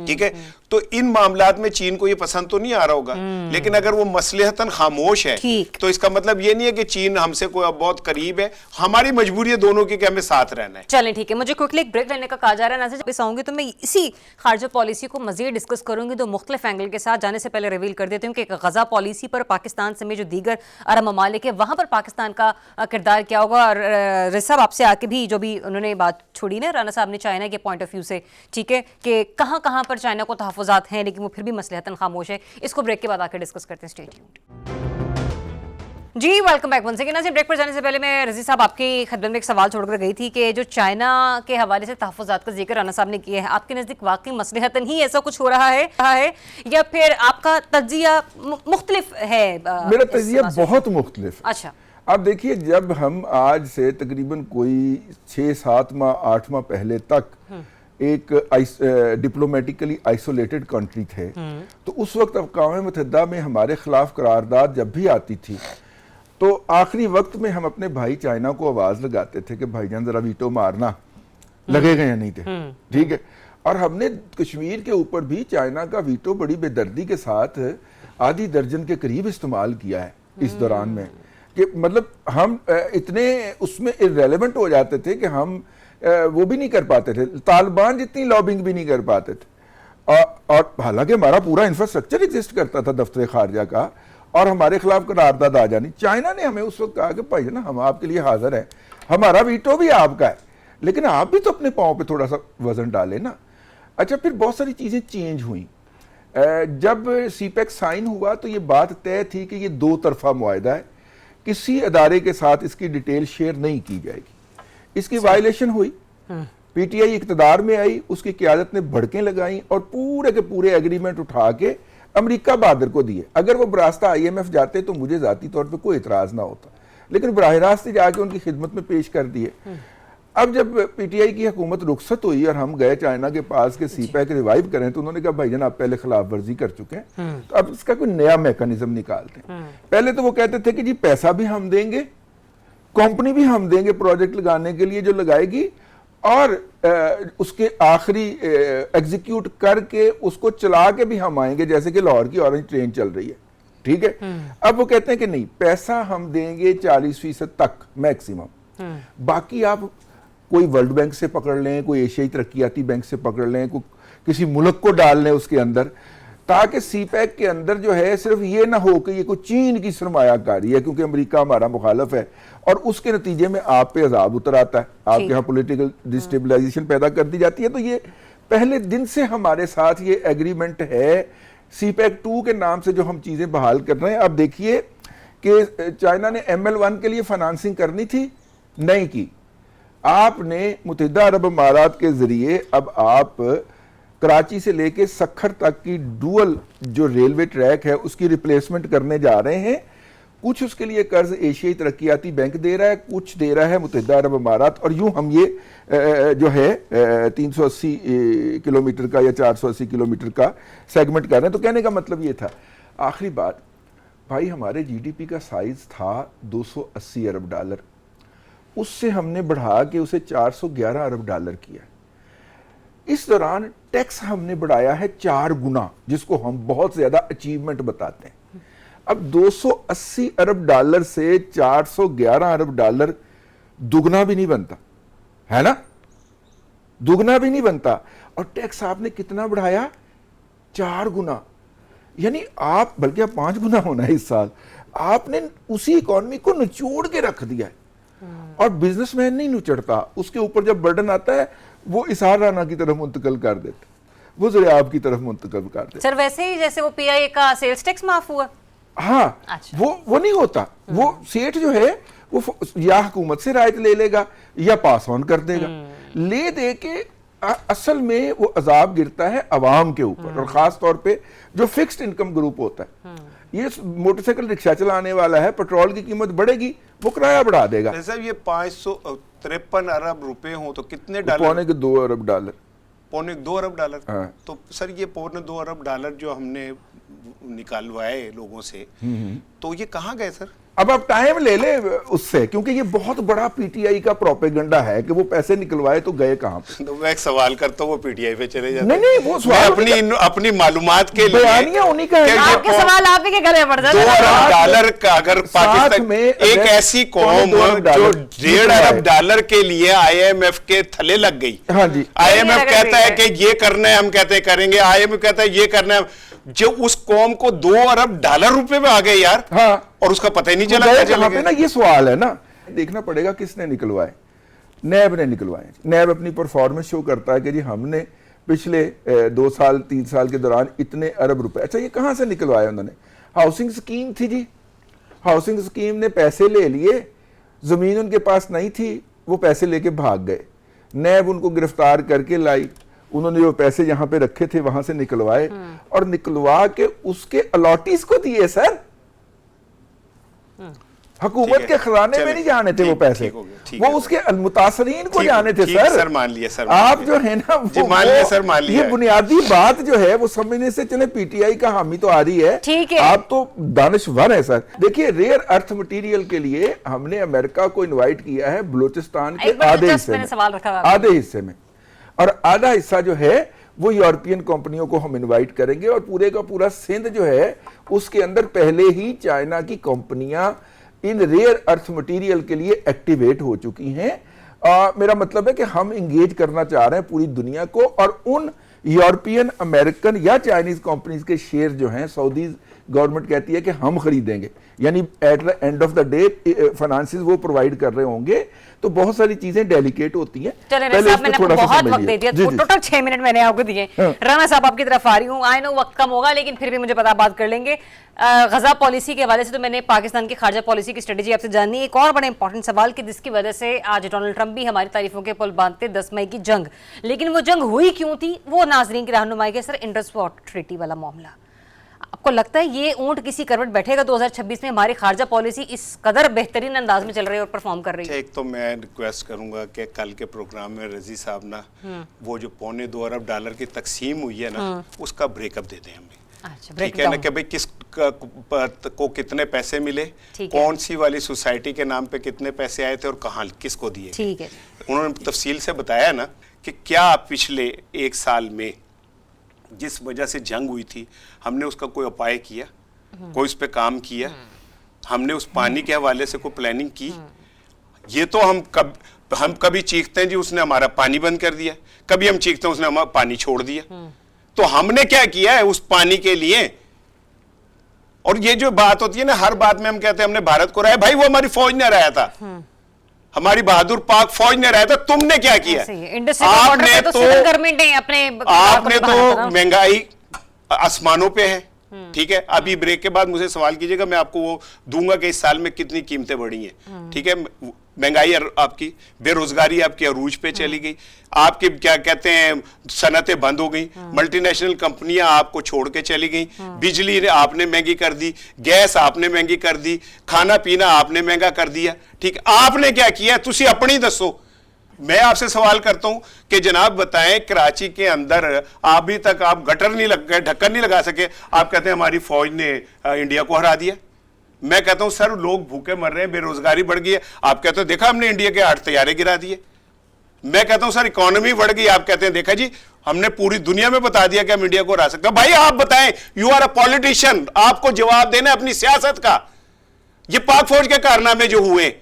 ٹھیک ہے, تو ان معاملات میں چین کو یہ پسند تو نہیں آ رہا ہوگا, لیکن اگر وہ مصلحتاً خاموش ہے تو اس کا مطلب یہ نہیں ہے کہ چین ہم سے کوئی بہت قریب ہے. ہماری مجبوری ہے دونوں کی کہ ہمیں ساتھ رہنا ہے. چلیں ٹھیک ہے, مجھے کوئکلی ایک بریک لینے کا کہا جا رہا ہے. ناظرین جب آؤں گی تو میں اسی خارجہ پالیسی کو مزید ڈسکس کروں گی, دو مختلف اینگل کے ساتھ. جانے سے پہلے ریویل کر دیتی ہوں کہ غزہ پالیسی پر پاکستان سمیت جو دیگر عرب ممالک ہے وہاں پر پاکستان کا کردار کیا ہوگا. اور رضا صاحب آپ سے آ کے بھی جو بھی انہوں نے بات چھوڑی نا رانا صاحب نے چائنا کے پوائنٹ آف ویو سے, ٹھیک ہے, کہ کہاں کہاں پر چائنا کو تحفظات ہیں لیکن وہ پھر بھی مصلحتاً خاموش ہے, اس کو بریک کے بعد آ کے ڈسکس کرتے ہیں. Stay tuned. جی ویلکم بیک ونس اگین. ناظرین بریک پر جانے سے پہلے میں رضی صاحب آپ کی خدمت میں ایک سوال چھوڑ کر گئی تھی کہ جو چائنا کے حوالے سے تحفظات کا ذکر رانا صاحب نے کیا ہے, آپ کے نزدیک واقعی مصلحتاً ہی ایسا کچھ ہو رہا ہے یا پھر آپ کا تجزیہ مختلف ہے؟ میرا تجزیہ بہت مختلف. اچھا, آپ دیکھیے, جب ہم آج سے تقریباً کوئی 6-7 ماہ 8 ماہ پہلے تک ایک ڈپلومیٹیکلی آئسولیٹڈ کنٹری تھے, تو اس وقت اقوام متحدہ میں ہمارے خلاف قرارداد جب بھی آتی تھی تو آخری وقت میں ہم اپنے بھائی چائنا کو آواز لگاتے تھے کہ بھائی جان ذرا ویٹو مارنا, لگے گئے نہیں تھے, ٹھیک ہے. اور ہم نے کشمیر کے اوپر بھی چائنا کا ویٹو بڑی بے دردی کے ساتھ آدھی درجن کے قریب استعمال کیا ہے اس دوران میں, کہ مطلب ہم اتنے اس میں irrelevant ہو جاتے تھے کہ ہم وہ بھی نہیں کر پاتے تھے, طالبان جتنی لابنگ بھی نہیں کر پاتے تھے. اور حالانکہ ہمارا پورا انفراسٹرکچر ایگزسٹ کرتا تھا دفتر خارجہ کا, اور ہمارے خلاف قرارداد آ جانی. چائنا نے ہمیں اس وقت کہا کہ بھائی نا ہم آپ کے لیے حاضر ہیں, ہمارا ویٹو بھی آپ کا ہے, لیکن آپ بھی تو اپنے پاؤں پہ تھوڑا سا وزن ڈالیں نا. اچھا, پھر بہت ساری چیزیں چینج ہوئیں. جب سی پیک سائن ہوا تو یہ بات طے تھی کہ یہ 2 طرفہ معاہدہ ہے, کسی ادارے کے ساتھ اس کی ڈیٹیل شیئر نہیں کی جائے گی. اس کی وائلیشن ہوئی, پی ٹی آئی اقتدار میں آئی, اس کی قیادت نے بھڑکیں لگائیں اور پورے کے پورے ایگریمنٹ اٹھا کے امریکہ بہادر کو دیے. اگر وہ براستہ آئی ایم ایف جاتے تو مجھے ذاتی طور پہ کوئی اعتراض نہ ہوتا, لیکن براہ راست جا کے ان کی خدمت میں پیش کر دیے. اب جب پی ٹی آئی کی حکومت رخصت ہوئی اور ہم گئے چائنا کے پاس کہ سی پیک ریوائیو کریں, تو انہوں نے کہا بھائی جان آپ پہلے خلاف ورزی کر چکے ہیں, تو اب اس کا کوئی نیا میکانزم نکالتے ہیں. پہلے تو وہ کہتے تھے کہ جی پیسہ بھی ہم دیں گے, کمپنی بھی ہم دیں گے پروجیکٹ لگانے کے لیے جو لگائے گی, اور اس کے آخری ایگزیکیوٹ کر کے اس کو چلا کے بھی ہم آئیں گے, جیسے کہ لاہور کی اورنج ٹرین چل رہی ہے, ٹھیک ہے. اب وہ کہتے ہیں کہ نہیں, پیسہ ہم دیں گے 40% تک میکسیمم, باقی آپ کوئی ورلڈ بینک سے پکڑ لیں, کوئی ایشیائی ترقیاتی بینک سے پکڑ لیں, کسی ملک کو ڈال لیں اس کے اندر, تاکہ سی پیک کے اندر جو ہے صرف یہ نہ ہو کہ یہ کوئی چین کی سرمایہ کاری ہے, کیونکہ امریکہ ہمارا مخالف ہے, اور اس کے نتیجے میں آپ پہ عذاب اتر آتا ہے, آپ کے یہاں پولیٹیکل ڈسٹیبلائزیشن پیدا کر دی جاتی ہے. تو یہ پہلے دن سے ہمارے ساتھ یہ ایگریمنٹ ہے سی پیک 2 کے نام سے جو ہم چیزیں بحال کر رہے ہیں. اب دیکھیے کہ چائنا نے ML1 کے لیے فنانسنگ کرنی تھی, نہیں کی. آپ نے متحدہ عرب امارات کے ذریعے اب آپ کراچی سے لے کے سکھر تک کی ڈوئل جو ریلوے ٹریک ہے اس کی ریپلیسمنٹ کرنے جا رہے ہیں. کچھ اس کے لیے قرض ایشیائی ترقیاتی بینک دے رہا ہے, کچھ دے رہا ہے متحدہ عرب امارات, اور یوں ہم یہ جو ہے 380 کلومیٹر کا یا 480 کلومیٹر کا سیگمنٹ کر رہے ہیں. تو کہنے کا مطلب یہ تھا, آخری بات بھائی, ہمارے جی ڈی پی کا سائز تھا $280 ارب, اس سے ہم نے بڑھا کے اسے $411 ارب کیا. اس دوران ٹیکس ہم نے بڑھایا ہے 4 گنا, جس کو ہم بہت زیادہ اچیومنٹ بتاتے ہیں. اب $280 ارب سے $411 ارب دگنا بھی نہیں بنتا ہے نا, دگنا بھی نہیں بنتا. اور ٹیکس آپ نے کتنا بڑھایا, 4 گنا, یعنی آپ بلکہ 5 گنا ہونا ہے اس سال. آپ نے اسی اکانومی کو نچوڑ کے رکھ دیا ہے, اور بزنس مین نہیں نچڑتا, اس کے اوپر جب برڈن آتا ہے وہ اسحار رانا کی طرف منتقل کر دیتا, وہ ذریعہ آپ کی طرف منتقل کر دیتا. سر ویسے ہی جیسے وہ پی آئی اے کا سیلز ٹیکس معاف ہوا, हाँ, अच्छा। वो नहीं होता। वो सेठ जो है वो या हुकूमत से रायत ले लेगा या पास ऑन कर देगा। ले दे के असल में वो अजाब गिरता है अवाम के ऊपर, और खास तौर पे जो फिक्स्ड इनकम ग्रुप होता है। ये मोटरसाइकिल रिक्शा चलाने वाला है, पेट्रोल की कीमत बढ़ेगी, वो किराया बढ़ा देगा। साहब ये 553 अरब रुपए हो तो कितने डॉलर? पौने के 2 अरब डॉलर। पौने 2 अरब डॉलर। हाँ। तो सर ये पौने 2 अरब डॉलर जो हमने निकालवाए लोगों से, तो ये कहाँ गए सर? अब आप टाइम ले ले उससे, क्योंकि ये बहुत बड़ा पीटीआई का प्रोपेगेंडा है कि वो पैसे निकलवाए तो गए कहाँ पे। तो मैं एक सवाल करता हूँ, वो पीटीआई पे चले जाते। नहीं, वो सवाल अपनी मालूमात के लिए बयानियां उन्हीं का है। आपके सवाल आप ही के गले पड़ जाते 2 अरब डॉलर का अगर पाकिस्तान में एक ऐसी कौम जो 1.5 अरब डॉलर के लिए आईएमएफ के थले लग गई। हाँ जी। आईएमएफ कहता है कि ये करना है, हम कहते हैं करेंगे। आईएमएफ कहता है ये करना है, जो उस कौम को 2 अरब डॉलर रुपए में आ गए यार। हाँ। और उसका पता ही नहीं चला कहाँ पे ना। ये सवाल है ना, देखना पड़ेगा किसने निकलवाए। नैब ने निकलवाए। नैब अपनी परफॉर्मेंस शो करता है कि जी हमने पिछले 2 साल 3 साल के दौरान इतने अरब रुपए। अच्छा, ये कहां से निकलवाए उन्होंने? हाउसिंग स्कीम थी जी, हाउसिंग स्कीम ने पैसे ले लिए, जमीन उनके पास नहीं थी, वो पैसे लेके भाग गए। नैब उनको गिरफ्तार करके लाई, उन्होंने जो पैसे यहां पे रखे थे वहां से निकलवाए और निकलवा के उसके अलॉटीज को दिए सर। हुकूमत के खजाने में नहीं जाने थे वो पैसे, वो उसके मुतासरीन को जाने थे सर। मान लिया सर, आप जो है ना वो मान लिया सर, मान लिया। ये बुनियादी बात जो है वो समझने से चले। पीटीआई का हामी तो आ रही है, ठीक है, आप तो दानिशवर है सर। देखिए, रेयर अर्थ मटेरियल के लिए हमने अमेरिका को इनवाइट किया है बलूचिस्तान के आधे हिस्से में, और आधा हिस्सा जो है वो यूरोपियन कंपनियों को हम इनवाइट करेंगे, और पूरे का पूरा सिंध जो है उसके अंदर पहले ही चाइना की कंपनियां इन रेयर अर्थ मटेरियल के लिए एक्टिवेट हो चुकी हैं। मेरा मतलब है कि हम इंगेज करना चाह रहे हैं पूरी दुनिया को, और उन यूरोपियन, अमेरिकन या चाइनीज कंपनीज के शेयर जो हैं सऊदी गवर्नमेंट कहती है कि हम खरीदेंगे, यानी at the end of the day finances वो प्रोवाइड कर रहे होंगे। तो बहुत सारी चीजें डेलिकेट होती हैं। मैंने आपको बहुत वक्त दे दिया, टोटल 6 मिनट मैंने आपको दिए। राना साहब आपकी तरफ आ रही हूँ, आई नो वक्त कम होगा लेकिन फिर भी मुझे पता बात कर लेंगे। गजा पॉलिसी के हवाले से तो मैंने पाकिस्तान की खारजा पॉलिसी की स्ट्रेटेजी आपसे जाननी है। एक और बड़ा इंपॉर्टेंट सवाल कि जिसकी वजह से आज डोनाल्ड ट्रंप भी हमारी तारीफों के पुल बांधते 10 मई की जंग, लेकिन वो जंग हुई क्यों थी वो नाजरीन की रहनुमाई के सर इंडस वाटर ट्रीटी वाला मामला। आपको लगता है ये ऊंट किसी करवट बैठेगा 2026 में? हमारी खारजा पॉलिसी इस कदर बेहतरीन अंदाज में चल रही है और परफॉर्म कर रही है। एक तो मैं रिक्वेस्ट करूंगा कि कल के प्रोग्राम में रजी साहब ना वो जो पौने 2 अरब डॉलर की तकसीम हुई है ना उसका ब्रेकअप दे दें हमें। अच्छा, ठीक है ना, कि भाई किस को कितने पैसे मिले, कौन सी वाली सोसाइटी के नाम पे कितने पैसे आए थे और कहाँ किसको दिए। ठीक है, उन्होंने तफसील से बताया ना कि क्या पिछले 1 साल में जिस वजह से जंग हुई थी हमने उसका कोई उपाय किया, कोई उस पर काम किया, हमने उस पानी के हवाले से कोई प्लानिंग की। ये तो हम कभी चीखते हैं जी उसने हमारा पानी बंद कर दिया, कभी हम चीखते हैं उसने हमारा पानी छोड़ दिया। तो हमने क्या किया है उस पानी के लिए? और ये जो बात होती है ना, हर बात में हम कहते हैं हमने भारत को रहा, भाई वो हमारी फौज ने रहा था, हमारी बहादुर पाक फौज ने रहा था। तुमने क्या किया? आपने तो महंगाई आसमानों पे है। ठीक है, अभी ब्रेक के बाद मुझे सवाल कीजिएगा, मैं आपको वो दूंगा कि इस साल में कितनी कीमतें बढ़ी हैं। ठीक है, महंगाई आपकी, बेरोजगारी आपकी अरूज पे चली गई, आपकी क्या कहते हैं सनतें बंद हो गई, मल्टीनेशनल कंपनियां आपको छोड़ के चली गई, बिजली आपने महंगी कर दी, गैस आपने महंगी कर दी, खाना पीना आपने महंगा कर दिया। ठीक, आपने क्या किया? तुसी अपनी दसो। मैं आपसे सवाल करता हूं कि जनाब बताएं, कराची के अंदर अभी तक आप गटर नहीं लग गए, ढक्कन नहीं लगा सके, आप कहते हैं हमारी फौज ने इंडिया को हरा दिया। मैं कहता हूं सर लोग भूखे मर रहे हैं, बेरोजगारी बढ़ गई है, आप कहते हो देखा हमने इंडिया के 8 तैयारे गिरा दिए। मैं कहता हूं सर इकोनॉमी बढ़ गई, आप कहते हैं देखा जी हमने पूरी दुनिया में बता दिया कि हम इंडिया को हरा सकते हैं। भाई आप बताएं, यू आर अ पॉलिटिशियन, आपको जवाब देना अपनी सियासत का। ये पाक फौज के कारनामे जो हुए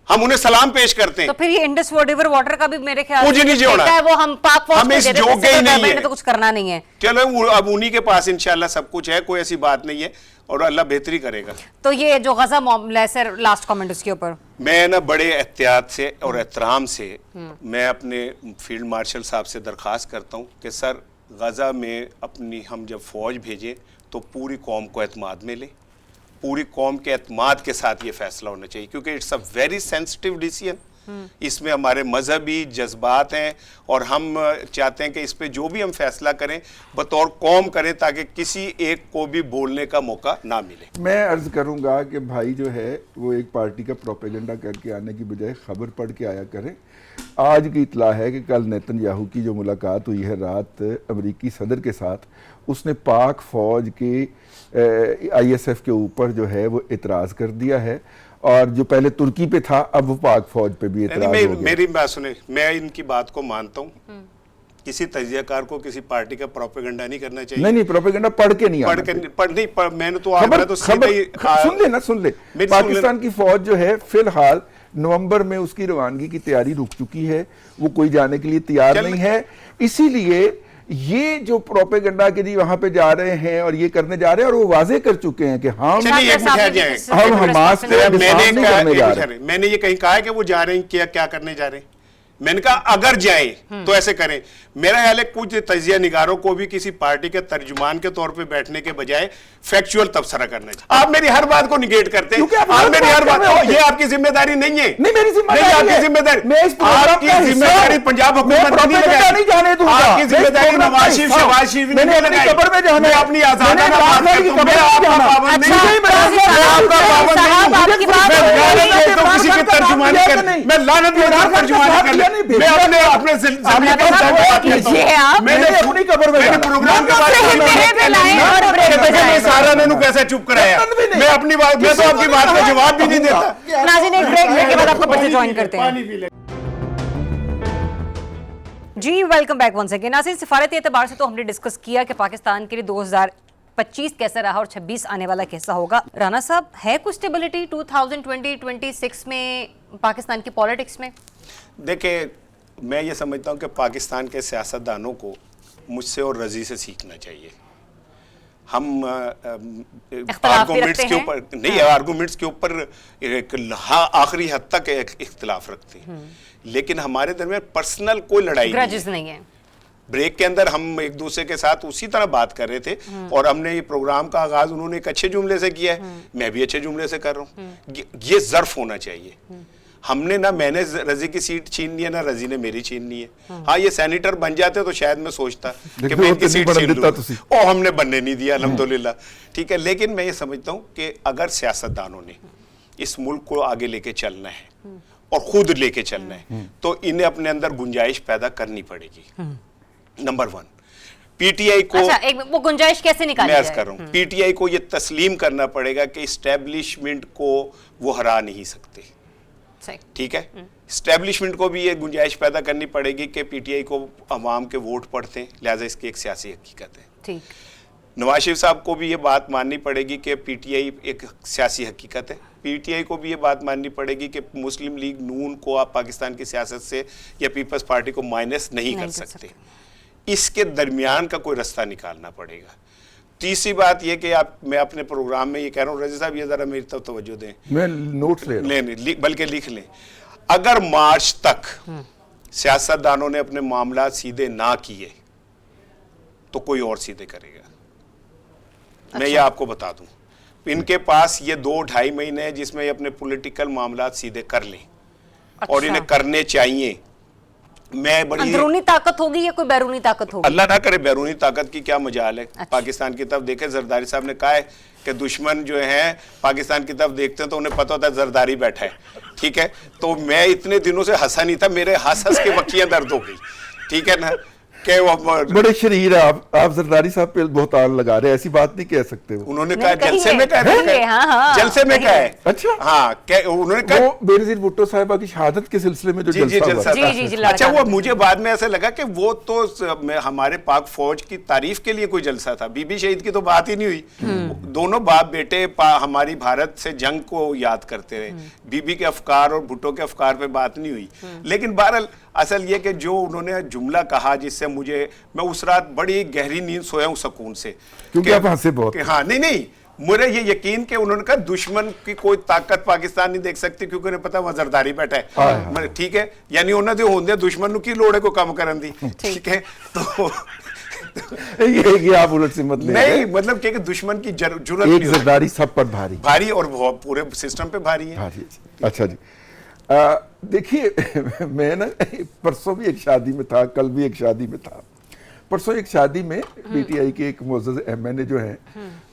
हम उन्हें सलाम पेश करते हैं। तो फिर ये इंडस रिवर वाटर का भी मेरे ख्याल मुझे नहीं जोड़ा है, वो हम पाक फौज हमें इस जोगे ही नहीं है, तो कुछ करना नहीं है। चलो अब उन्हीं के पास इंशाल्लाह सब कुछ है, कोई ऐसी बात नहीं है और अल्लाह बेहतरी करेगा। तो ये जो गजा मामला है सर, लास्ट कमेंट उसके ऊपर। मैं ना बड़े एहतियात से और एहतराम से मैं अपने फील्ड मार्शल साहब से दरख्वास्त करता हूँ कि सर गजा में अपनी हम जब फौज भेजें तो पूरी कौम को एतमाद में लें, पूरी कौम के एतमाद के साथ ये फैसला होना चाहिए, क्योंकि it's a very sensitive decision. इसमें हमारे मजहबी जज्बात हैं और हम चाहते हैं कि इस पे जो भी हम फैसला करें बतौर कौम करें, ताकि किसी एक को भी बोलने का मौका ना मिले। मैं अर्ज करूंगा कि भाई जो है वो एक पार्टी का प्रोपेगेंडा करके आने की बजाय खबर पढ़ के आया करें। आज की इतला है कि कल नेतन्याहू की जो मुलाकात हुई है रात अमरीकी सदर के साथ, उसने पाक फौज के ISF के ऊपर जो है वो इतराज़ कर दिया है, और जो पहले तुर्की पे था अब वो पाक फौज पे भी इतराज़ हो गया। मेरी बात सुने, मैं इनकी बात को मानता हूँ, किसी तजियाकार को किसी पार्टी का प्रोपेगेंडा नहीं करना चाहिए। नहीं प्रोपेगेंडा पढ़ के नहीं मैंने तो सुन ले पाकिस्तान की फौज जो है फिलहाल नवंबर में उसकी रवानगी की तैयारी रुक चुकी है, वो कोई जाने के लिए तैयार नहीं है। इसीलिए ये जो प्रोपेगेंडा के जी वहां पे जा रहे हैं और ये करने जा रहे हैं, और वो वाजे कर चुके हैं कि हम हमास पे डिफेंस नहीं करने जा रहे हैं। मैंने ये कहीं कहा है कि वो जा रहे हैं क्या करने जा रहे हैं? मैंने कहा अगर जाए तो ऐसे करें। मेरा ख्याल है कुछ तजिया निगारों को भी किसी पार्टी के तर्जुमान के तौर पे बैठने के बजाय फैक्चुअल तबसरा करना चाहिए। आप मेरी हर बात को निगेट करते हैं, आप मेरी हर बात, ये आपकी जिम्मेदारी नहीं है। नहीं मेरी जिम्मेदारी, आपकी जिम्मेदारी पंजाब हुकूमत नहीं जाने दूंगा। आपकी जिम्मेदारी नवाज शरीफ शहबाज शरीफ ने नहीं लगाई। कब्र में जाना, अपनी आजादी का बात करता हूं, मैं आपका पाबंद नहीं हूं, मैं आपका पाबंद नहीं हूं। मैं लानत देता हूं किसी की तर्जुमानी करने, मैं लानत देता हूं तर्जुमानी करने। मैं अपने जमीन पर बात करता हूं। मैंने अपनी कब्र में प्रोग्राम के बारे में सारा ने कैसे चुप कराया? मैं अपनी बात, मैं तो आपकी बात का जवाब भी नहीं देता। नाज़रीन, एक ब्रेक के बाद आपको फिर से ज्वाइन करते हैं। जी वेलकम बैक वंस अगेन। नाज़रीन, सिफारती एतबार से तो हमने डिस्कस किया कि पाकिस्तान के लिए 2025 कैसा रहा और 26 आने वाला कैसा होगा। राना साहब, है कुछ स्टेबिलिटी 2020-26 में पाकिस्तान की पॉलिटिक्स में? देखिए, मैं ये समझता हूँ कि पाकिस्तान के सियासतदानों को मुझसे और रजी से सीखना चाहिए। हम आर्गूमेंट्स के ऊपर नहीं, आर्गूमेंट्स के ऊपर आखिरी हद तक इख्तिलाफ रखते हैं, लेकिन हमारे दरमियान पर्सनल कोई लड़ाई नहीं है। ब्रेक के अंदर हम एक दूसरे के साथ उसी तरह बात कर रहे थे, और हमने ये प्रोग्राम का आगाज उन्होंने एक अच्छे जुमले से किया है, मैं भी अच्छे जुमले से कर रहा हूँ। ये ज़र्फ होना चाहिए। हमने ना मैंने रजी की सीट छीननी है ना रजी ने मेरी छीननी है। हाँ, ये सेनेटर बन जाते तो शायद मैं सोचता कि मैं इनकी सीट छीन लूं, और हमने बनने नहीं दिया अल्हम्दुलिल्लाह, ठीक है। लेकिन मैं ये समझता हूँ कि अगर सियासतदानों ने इस मुल्क को आगे लेके चलना है और खुद लेके चलना है, तो इन्हें अपने अंदर गुंजाइश पैदा करनी पड़ेगी। नंबर 1, पीटीआई को वो गुंजाइश कैसे निकाली मैं कर रहा हूँ, पीटीआई को ये तस्लीम करना पड़ेगा कि इस्टेब्लिशमेंट को वो हरा नहीं सकते, ठीक है। एस्टेब्लिशमेंट को भी ये गुंजाइश पैदा करनी पड़ेगी कि पीटीआई को अवाम के वोट पड़ते हैं, लिहाजा इसकी एक सियासी हकीकत है। ठीक। नवाज शरीफ साहब को भी ये बात माननी पड़ेगी कि पीटीआई एक सियासी हकीकत है। पीटीआई को भी ये बात माननी पड़ेगी कि मुस्लिम लीग नून को आप पाकिस्तान की सियासत से या पीपल्स पार्टी को माइनस नहीं कर सकते। इसके दरमियान का कोई रास्ता निकालना पड़ेगा। तीसरी बात यह कि मैं अपने प्रोग्राम में ये कह रहा हूँ, रजी साहब ये जरा मेरी तरफ तवज्जो दें, मैं नोट्स ले रहा हूं, बल्कि लिख लें। अगर मार्च तक सियासतदानों ने अपने मामला सीधे ना किए तो कोई और सीधे करेगा। अच्छा। मैं ये आपको बता दूं, इनके पास ये 2-2.5 महीने हैं जिसमें ये अपने पॉलिटिकल मामला सीधे कर लें। अच्छा। और इन्हें करने चाहिए। मैं बड़ी अंदरूनी ताकत होगी या कोई बैरूनी ताकत होगी? अल्लाह ना करे, बैरूनी ताकत की क्या मजाल है। अच्छा। पाकिस्तान की तरफ देखे, जरदारी साहब ने कहा है कि दुश्मन जो है पाकिस्तान की तरफ देखते हैं तो उन्हें पता होता है जरदारी बैठा है, ठीक है। तो मैं इतने दिनों से हंसा नहीं था, मेरे हंस के बक्कियां दर्द हो गई, ठीक है ना। बड़े शरीर है आप जरदारी साहब पे बहुतान लगा रहे हैं, ऐसी बात नहीं कह सकते। उन्होंने कहा जलसे में कहा, जलसे में कहा है। अच्छा, हाँ, उन्होंने कहा बेनजीर भुट्टो साहिबा की शहादत के सिलसिले में जो जलसा था। अच्छा, वो मुझे बाद में ऐसा लगा कि वो तो हमारे पाक फौज की तारीफ के लिए कोई जलसा था, बीबी शहीद की तो बात ही नहीं हुई। दोनों बाप बेटे हमारी भारत से जंग को याद करते रहे, बीबी के अफकार और भुट्टो के अफकार पे बात नहीं हुई। लेकिन बहरहाल असल ये कि जो उन्होंने जुमला कहा जिससे मैं उस रात बड़ी गहरी नींद सोया हूं सुकून से, क्योंकि आप हंसे बहुत। हाँ, नहीं, मुझे ये यकीन कि उन्होंने कहा दुश्मन की कोई ताकत पाकिस्तान नहीं देख सकती क्योंकि उन्हें पता वहां जरदारी बैठा है, ठीक है। यानी उन्होंने होंगे दुश्मन की लोड़ है को कम करन दी, ठीक है। तो ये आप उलट से मत ले नहीं मतलब कि दुश्मन की जरूरत एक नहीं होती। जरदारी सब पर भारी भारी और वो पूरे सिस्टम पे भारी है। भारी है। अच्छा जी, देखिए मैं ना परसों भी एक शादी में था, कल भी एक शादी में था। परसों एक शादी में पीटीआई के एक मुअज़्ज़ज़ एमएनए जो हैं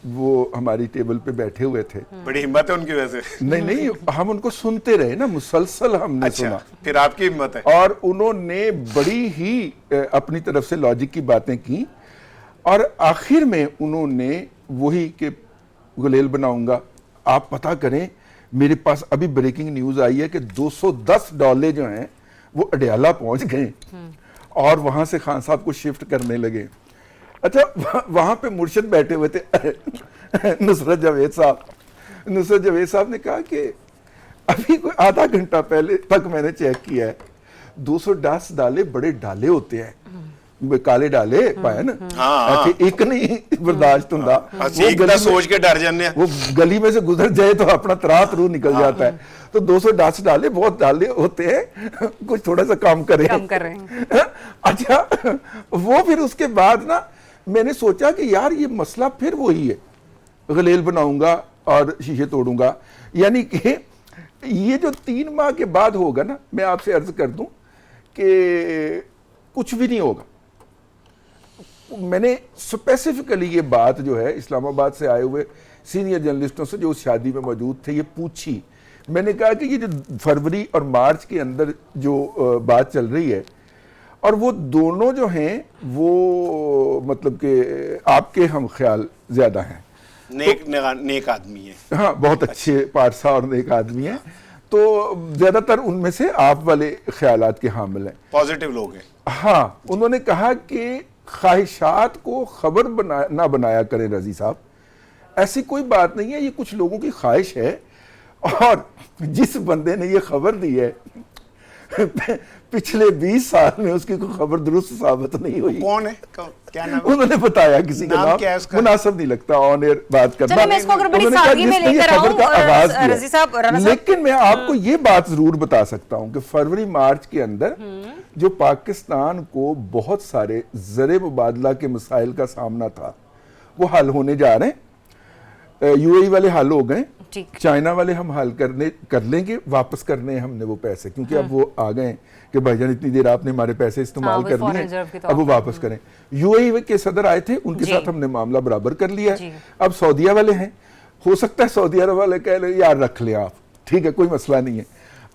वो हमारी टेबल पे बैठे हुए थे। बड़ी हिम्मत है उनकी वैसे। नहीं हम उनको सुनते रहे ना, मुसलसल हमने अच्छा, सुना। फिर आपकी हिम्मत है। और उन्होंने बड़ी ही अपनी तरफ से लॉजिक की बातें की और आखिर में उन्होंने वही कि गुलेल बनाऊंगा। आप पता करें, मेरे पास अभी ब्रेकिंग न्यूज़ आई है कि $210 जो हैं वो अडयाला पहुंच गए और वहां से खान साहब को शिफ्ट करने लगे। अच्छा, वहां पे मुर्शिद बैठे हुए थे नुसरत जावेद साहब। नुसरत जावेद साहब ने कहा कि अभी कोई आधा घंटा पहले तक मैंने चेक किया है, 210 डाले बड़े डाले होते हैं, काले डाले पाया ना, ऐसे एक नहीं बर्दाश्त होता। वो गली सोच के डर जाने, वो गली में से गुजर जाए तो अपना तरात रू निकल जाता है। तो 210 डाले बहुत डाले होते हैं, कुछ थोड़ा सा काम कर रहे हैं। अच्छा, वो फिर उसके बाद ना मैंने सोचा कि यार ये मसला फिर वही है, गलेल बनाऊंगा और शीशे तोड़ूंगा। यानी कि ये जो 3 माह के बाद होगा ना, मैं आपसे अर्ज कर दूं कि कुछ भी नहीं होगा। मैंने स्पेसिफिकली ये बात जो है इस्लामाबाद से आए हुए सीनियर जर्नलिस्टों से जो उस शादी में मौजूद थे ये पूछी। मैंने कहा कि ये जो फरवरी और मार्च के अंदर जो बात चल रही है, और वो दोनों जो हैं वो मतलब कि आपके हम ख्याल ज्यादा हैं, नेक आदमी है। हाँ, बहुत अच्छे पारसा और नेक आदमी हैं, तो ज्यादातर उनमें से आप वाले ख्यालात के हामिल हैं, पॉजिटिव लोग हैं। हाँ, उन्होंने कहा कि ख्वाहिशात को खबर ना बनाया करें रजी साहब, ऐसी कोई बात नहीं है, ये कुछ लोगों की ख्वाहिश है। और जिस बंदे ने ये खबर दी है पिछले 20 साल में उसकी कोई खबर दुरुस्त साबित नहीं हुई। कौन है, क्या नाम है? उन्होंने बताया किसी का नाम मुनासिब नहीं लगता ऑन एयर बात करना। मैं इसको अगर बड़ी सादगी में लेकर आऊं रजी साहब, लेकिन मैं आपको ये बात जरूर बता सकता हूं कि फरवरी मार्च के अंदर जो पाकिस्तान को बहुत सारे ज़र मुबादला के मसाइल का सामना था वो हल होने जा रहे हैं। यूएई वाले हल हो गए, चाइना वाले हम हल कर लेंगे, वापस करने हैं हमने वो पैसे, क्योंकि अब वो आ गए कि भाईजान इतनी देर आपने हमारे पैसे इस्तेमाल कर लिए, अब वो वापस करें। यूएई के सदर आए थे, उनके साथ हमने मामला बराबर कर लिया है। अब सऊदीया वाले हैं, हो सकता है सऊदी अरब वाले कह ले यार रख ले आप, ठीक है कोई मसला नहीं है।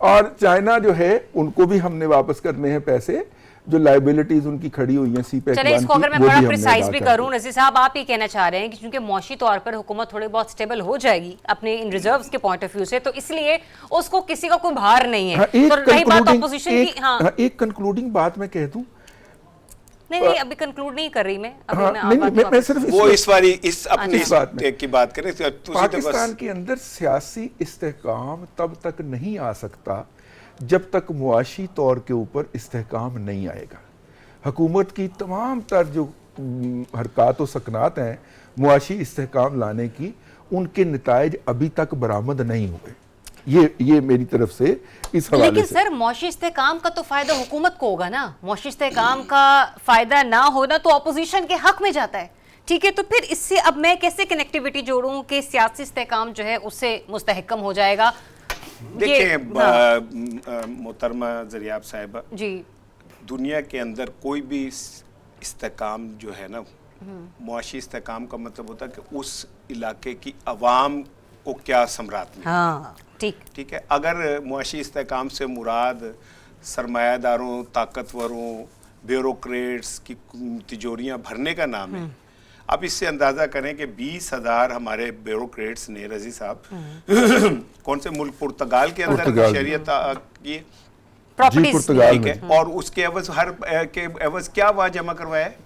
और चाइना जो है उनको भी हमने वापस करने हैं पैसे, जो लाइबिलिटीज उनकी खड़ी हुई हैं सीपैक चलिए इसको अगर मैं बड़ा प्रिसाइज भी करूं, रजी साहब आप ये कहना चाह रहे हैं कि क्योंकि मौशी तौर पर हुकूमत थोड़ी बहुत स्टेबल हो जाएगी अपने इन रिजर्व्स के पॉइंट ऑफ व्यू से, तो इसलिए उसको किसी का कोई भार नहीं है। तो रही बात ऑपोजिशन की, हाँ एक कंक्लूडिंग बात मैं कह दूं, नहीं अभी कंक्लूड नहीं कर रही मैं, मैं सिर्फ वो इस बारी इस अपनी इस बात में की बात करें। पाकिस्तान के अंदर सियासी इस्तेहकाम तब तक नहीं आ सकता जब तक मुआशी तौर के ऊपर इस्तेहकाम नहीं आएगा। हुकूमत की तमाम तर जो हरकत व सकनात हैं मुआशी इस्तेहकाम लाने की, उनके नताइज अभी तक बरामद नहीं हुए। ये मेरी तरफ से इस हवाले से। लेकिन सर मौशी इस्तेहकाम का तो फायदा हुकूमत को होगा ना, मौशी इस्तेहकाम का फायदा ना होना तो अपोजिशन के हक में जाता है, ठीक है। तो फिर इससे अब मैं कैसे कनेक्टिविटी जोड़ूं कि सियासी इस्तेहकाम जो है उससे मुस्तहकम हो जाएगा। देखिए मोहतरमा ज़रियाब साहिबा जी, दुनिया के अंदर कोई भी इस्तेहकाम जो है ना, मुआशी इस्तेहकाम का मतलब होता है कि उस इलाके की अवाम को क्या समरात में, हाँ, ठीक है। अगर मुआशी इस्तेहकाम से मुराद सरमायादारों, ताकतवरों, ब्यूरोक्रेट्स की तिजोरियां भरने का नाम है, आप इससे अंदाजा करें कि 20,000 हमारे ब्यूरोक्रेट्स ने रजी साहब कौन से मुल्क, पुर्तगाल के अंदर शरीयत की पुर्तगाल है, और उसके एवज हर के एवज क्या वहाँ जमा करवाया है,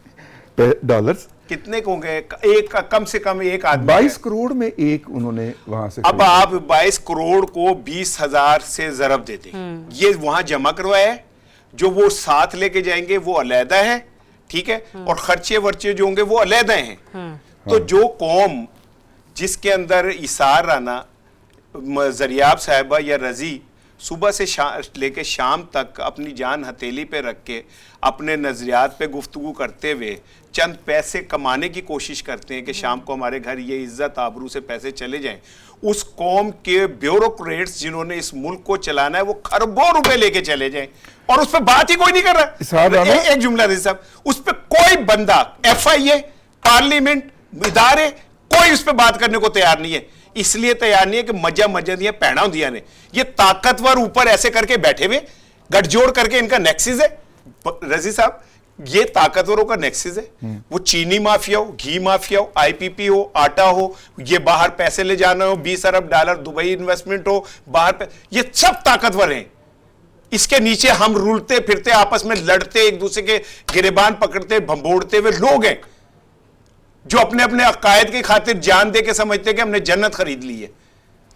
डॉलर्स कितने को होंगे, एक कम से कम एक आदमी 22 करोड़ में एक उन्होंने वहां से। अब आप 22 करोड़ को 20,000 से ज़रब देते, ये वहां जमा करवाया है, जो वो साथ लेके जाएंगे वो अलहदा है, ठीक है, और खर्चे वर्चे जो होंगे वो अलहदा हैं। तो जो कौम जिसके अंदर इसार राना, ज़रियाब साहिबा या रजी सुबह से लेके शाम तक अपनी जान हथेली पे रख के अपने नज़रियात पे गुफ्तगू करते हुए चंद पैसे कमाने की कोशिश करते हैं कि शाम को हमारे घर ये इज्जत आबरू से पैसे चले जाएं, उस कौम के ब्यूरोक्रेट्स जिन्होंने इस मुल्क को चलाना है वो खरबों रुपए लेके चले जाएं और उस पर बात ही कोई नहीं कर रहा। एक जुमला रही साहब, उस पर कोई बंदा, FIA, पार्लियामेंट, इदारे, कोई उस पर बात करने को तैयार नहीं है। इसलिए तैयार नहीं है कि मजा दिया पैणा दिया ने, ये ताकतवर ऊपर ऐसे करके बैठे हुए, गठजोड़ करके इनका नेक्सिस है। रजी साहब, ये ताकतवरों का नेक्सिस है। वो चीनी माफिया हो, घी माफिया हो, IPP हो, आटा हो, ये बाहर पैसे ले जाना हो, $20 अरब दुबई इन्वेस्टमेंट हो, बाहर ये सब ताकतवर हैं। इसके नीचे हम रुलते फिरते आपस में लड़ते, एक दूसरे के गिरेबान पकड़ते भंबोड़ते हुए लोग हैं जो अपने अपने अकायद की खातिर जान दे के समझते कि हमने जन्नत खरीद ली है।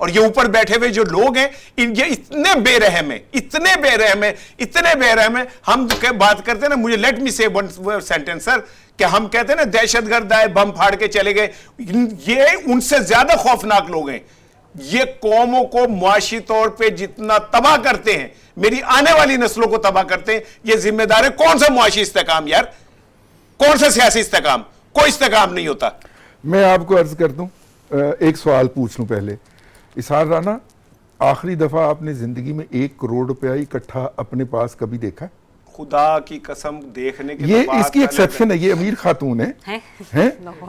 और ये ऊपर बैठे हुए जो लोग हैं, ये इतने बेरहम हैं, इतने बेरहम हैं, इतने बेरहम हैं। हम बात करते हैं ना, मुझे लेट मी से वन सेंटेंस सर, कि हम कहते हैं ना दहशतगर्द आए बम फाड़ के चले गए, ये उनसे ज्यादा खौफनाक लोग हैं। ये कौमों को मुआशी तौर पे जितना तबाह करते हैं, मेरी आने वाली नस्लों को तबाह करते हैं। ये जिम्मेदार है कौन सा मुआशी इस्तेकाम यार, कौन सा सियासी इस्तेकाम? कोई इस्तेकाम नहीं होता। मैं आपको अर्ज कर दूं, एक सवाल पूछ लूं पहले। इसार राना, आखिरी दफा आपने जिंदगी में 1 करोड़ रुपया इकट्ठा अपने पास कभी देखा? खुदा की कसम, देखने के ये इसकी एक्सेप्शन है, ये अमीर खातून है?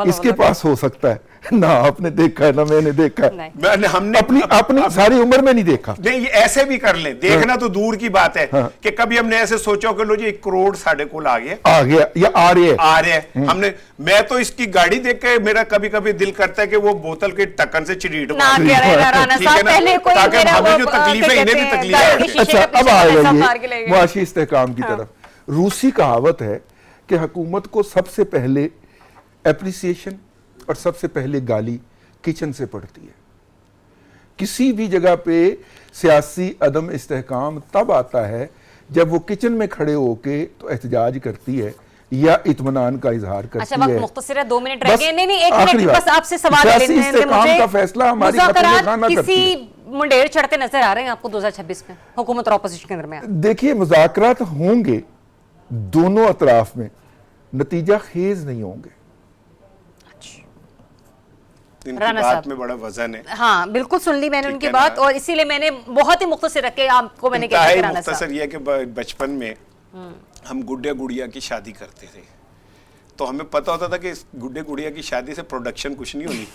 इसके पास हो सकता है ना, आपने देखा है ना मैंने देखा है, हमने अपनी सारी उम्र में नहीं देखा। नहीं, ये ऐसे भी कर लें, देखना तो दूर की बात है कि कभी हमने ऐसे सोचा कि लो जी 1 करोड़ साढ़े को आ गया या आ रहे हैं हमने। मैं तो इसकी गाड़ी देख के मेरा कभी कभी दिल करता है कि वो बोतल के ढक्कन से चिड़ीट ताकि हमें जो तकलीफें इन्हें भी तकलीफ। अच्छा, अब आएगा ये मुआशी इस्तेहकाम की तरफ। रूसी कहावत है कि हुकूमत को सबसे पहले एप्रिसिएशन और सबसे पहले गाली किचन से पड़ती है। किसी भी जगह पे सियासी अदम इस्तेहकाम तब आता है जब वो किचन में खड़े होके तो एहतजाज करती है या इत्मीनान का इजहार करती है। अच्छा, वक्त मुख्तसर है, 2 मिनट रह गए। नहीं, 1 मिनट बस आपसे सवाल लेने हैं मुझे। का फैसला हमारी खाना करती है। किसी मुंडेर चढ़ते नजर आ रहे हैं आपको 2026 में हुकूमत और अपोजिशन के दरमियान? देखिए, मुज़ाकरात होंगे दोनों अतराफ में, नतीजा खेज नहीं होंगे। इनकी बात में बड़ा वजन है। हाँ, बिल्कुल सुन ली मैंने उनकी बात, और इसीलिए मैंने बहुत ही मुख्तसर रख के आपको मैंने कहा मुख्तसर ये कि बचपन में हम गुड्डे गुड़िया की शादी करते थे, तो हमें पता होता था कि इस गुड्डे गुड़िया की शादी से प्रोडक्शन कुछ नहीं होनी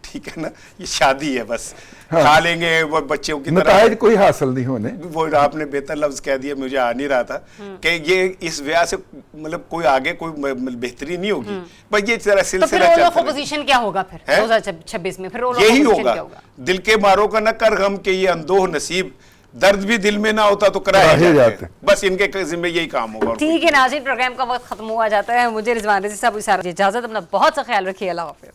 ठीक है ना, ये शादी है बस। हाँ। खा लेंगे वो बच्चों की तरह, कोई हासिल नहीं होने। वो आपने बेहतर लफ्ज कह दिया, मुझे आ नहीं रहा था कि ये इस ब्याह से मतलब कोई आगे कोई बेहतरी नहीं होगी, बस ये जरा सिलसिला चलता है। पोजीशन क्या होगा फिर 2026 में? फिर यही होगा, दिल के मारो का न कर गम के ये अंदोह नसीब, दर्द भी दिल में ना होता तो कराए जाते। बस इनके जिम्मे यही काम होगा। ठीक है नाज़रीन, प्रोग्राम का वक्त खत्म हुआ जाता है। मुझे रिजवान रज़ी साहब इजाजत, अपना बहुत सा ख्याल रखिए। अल्लाह हाफ़िज़।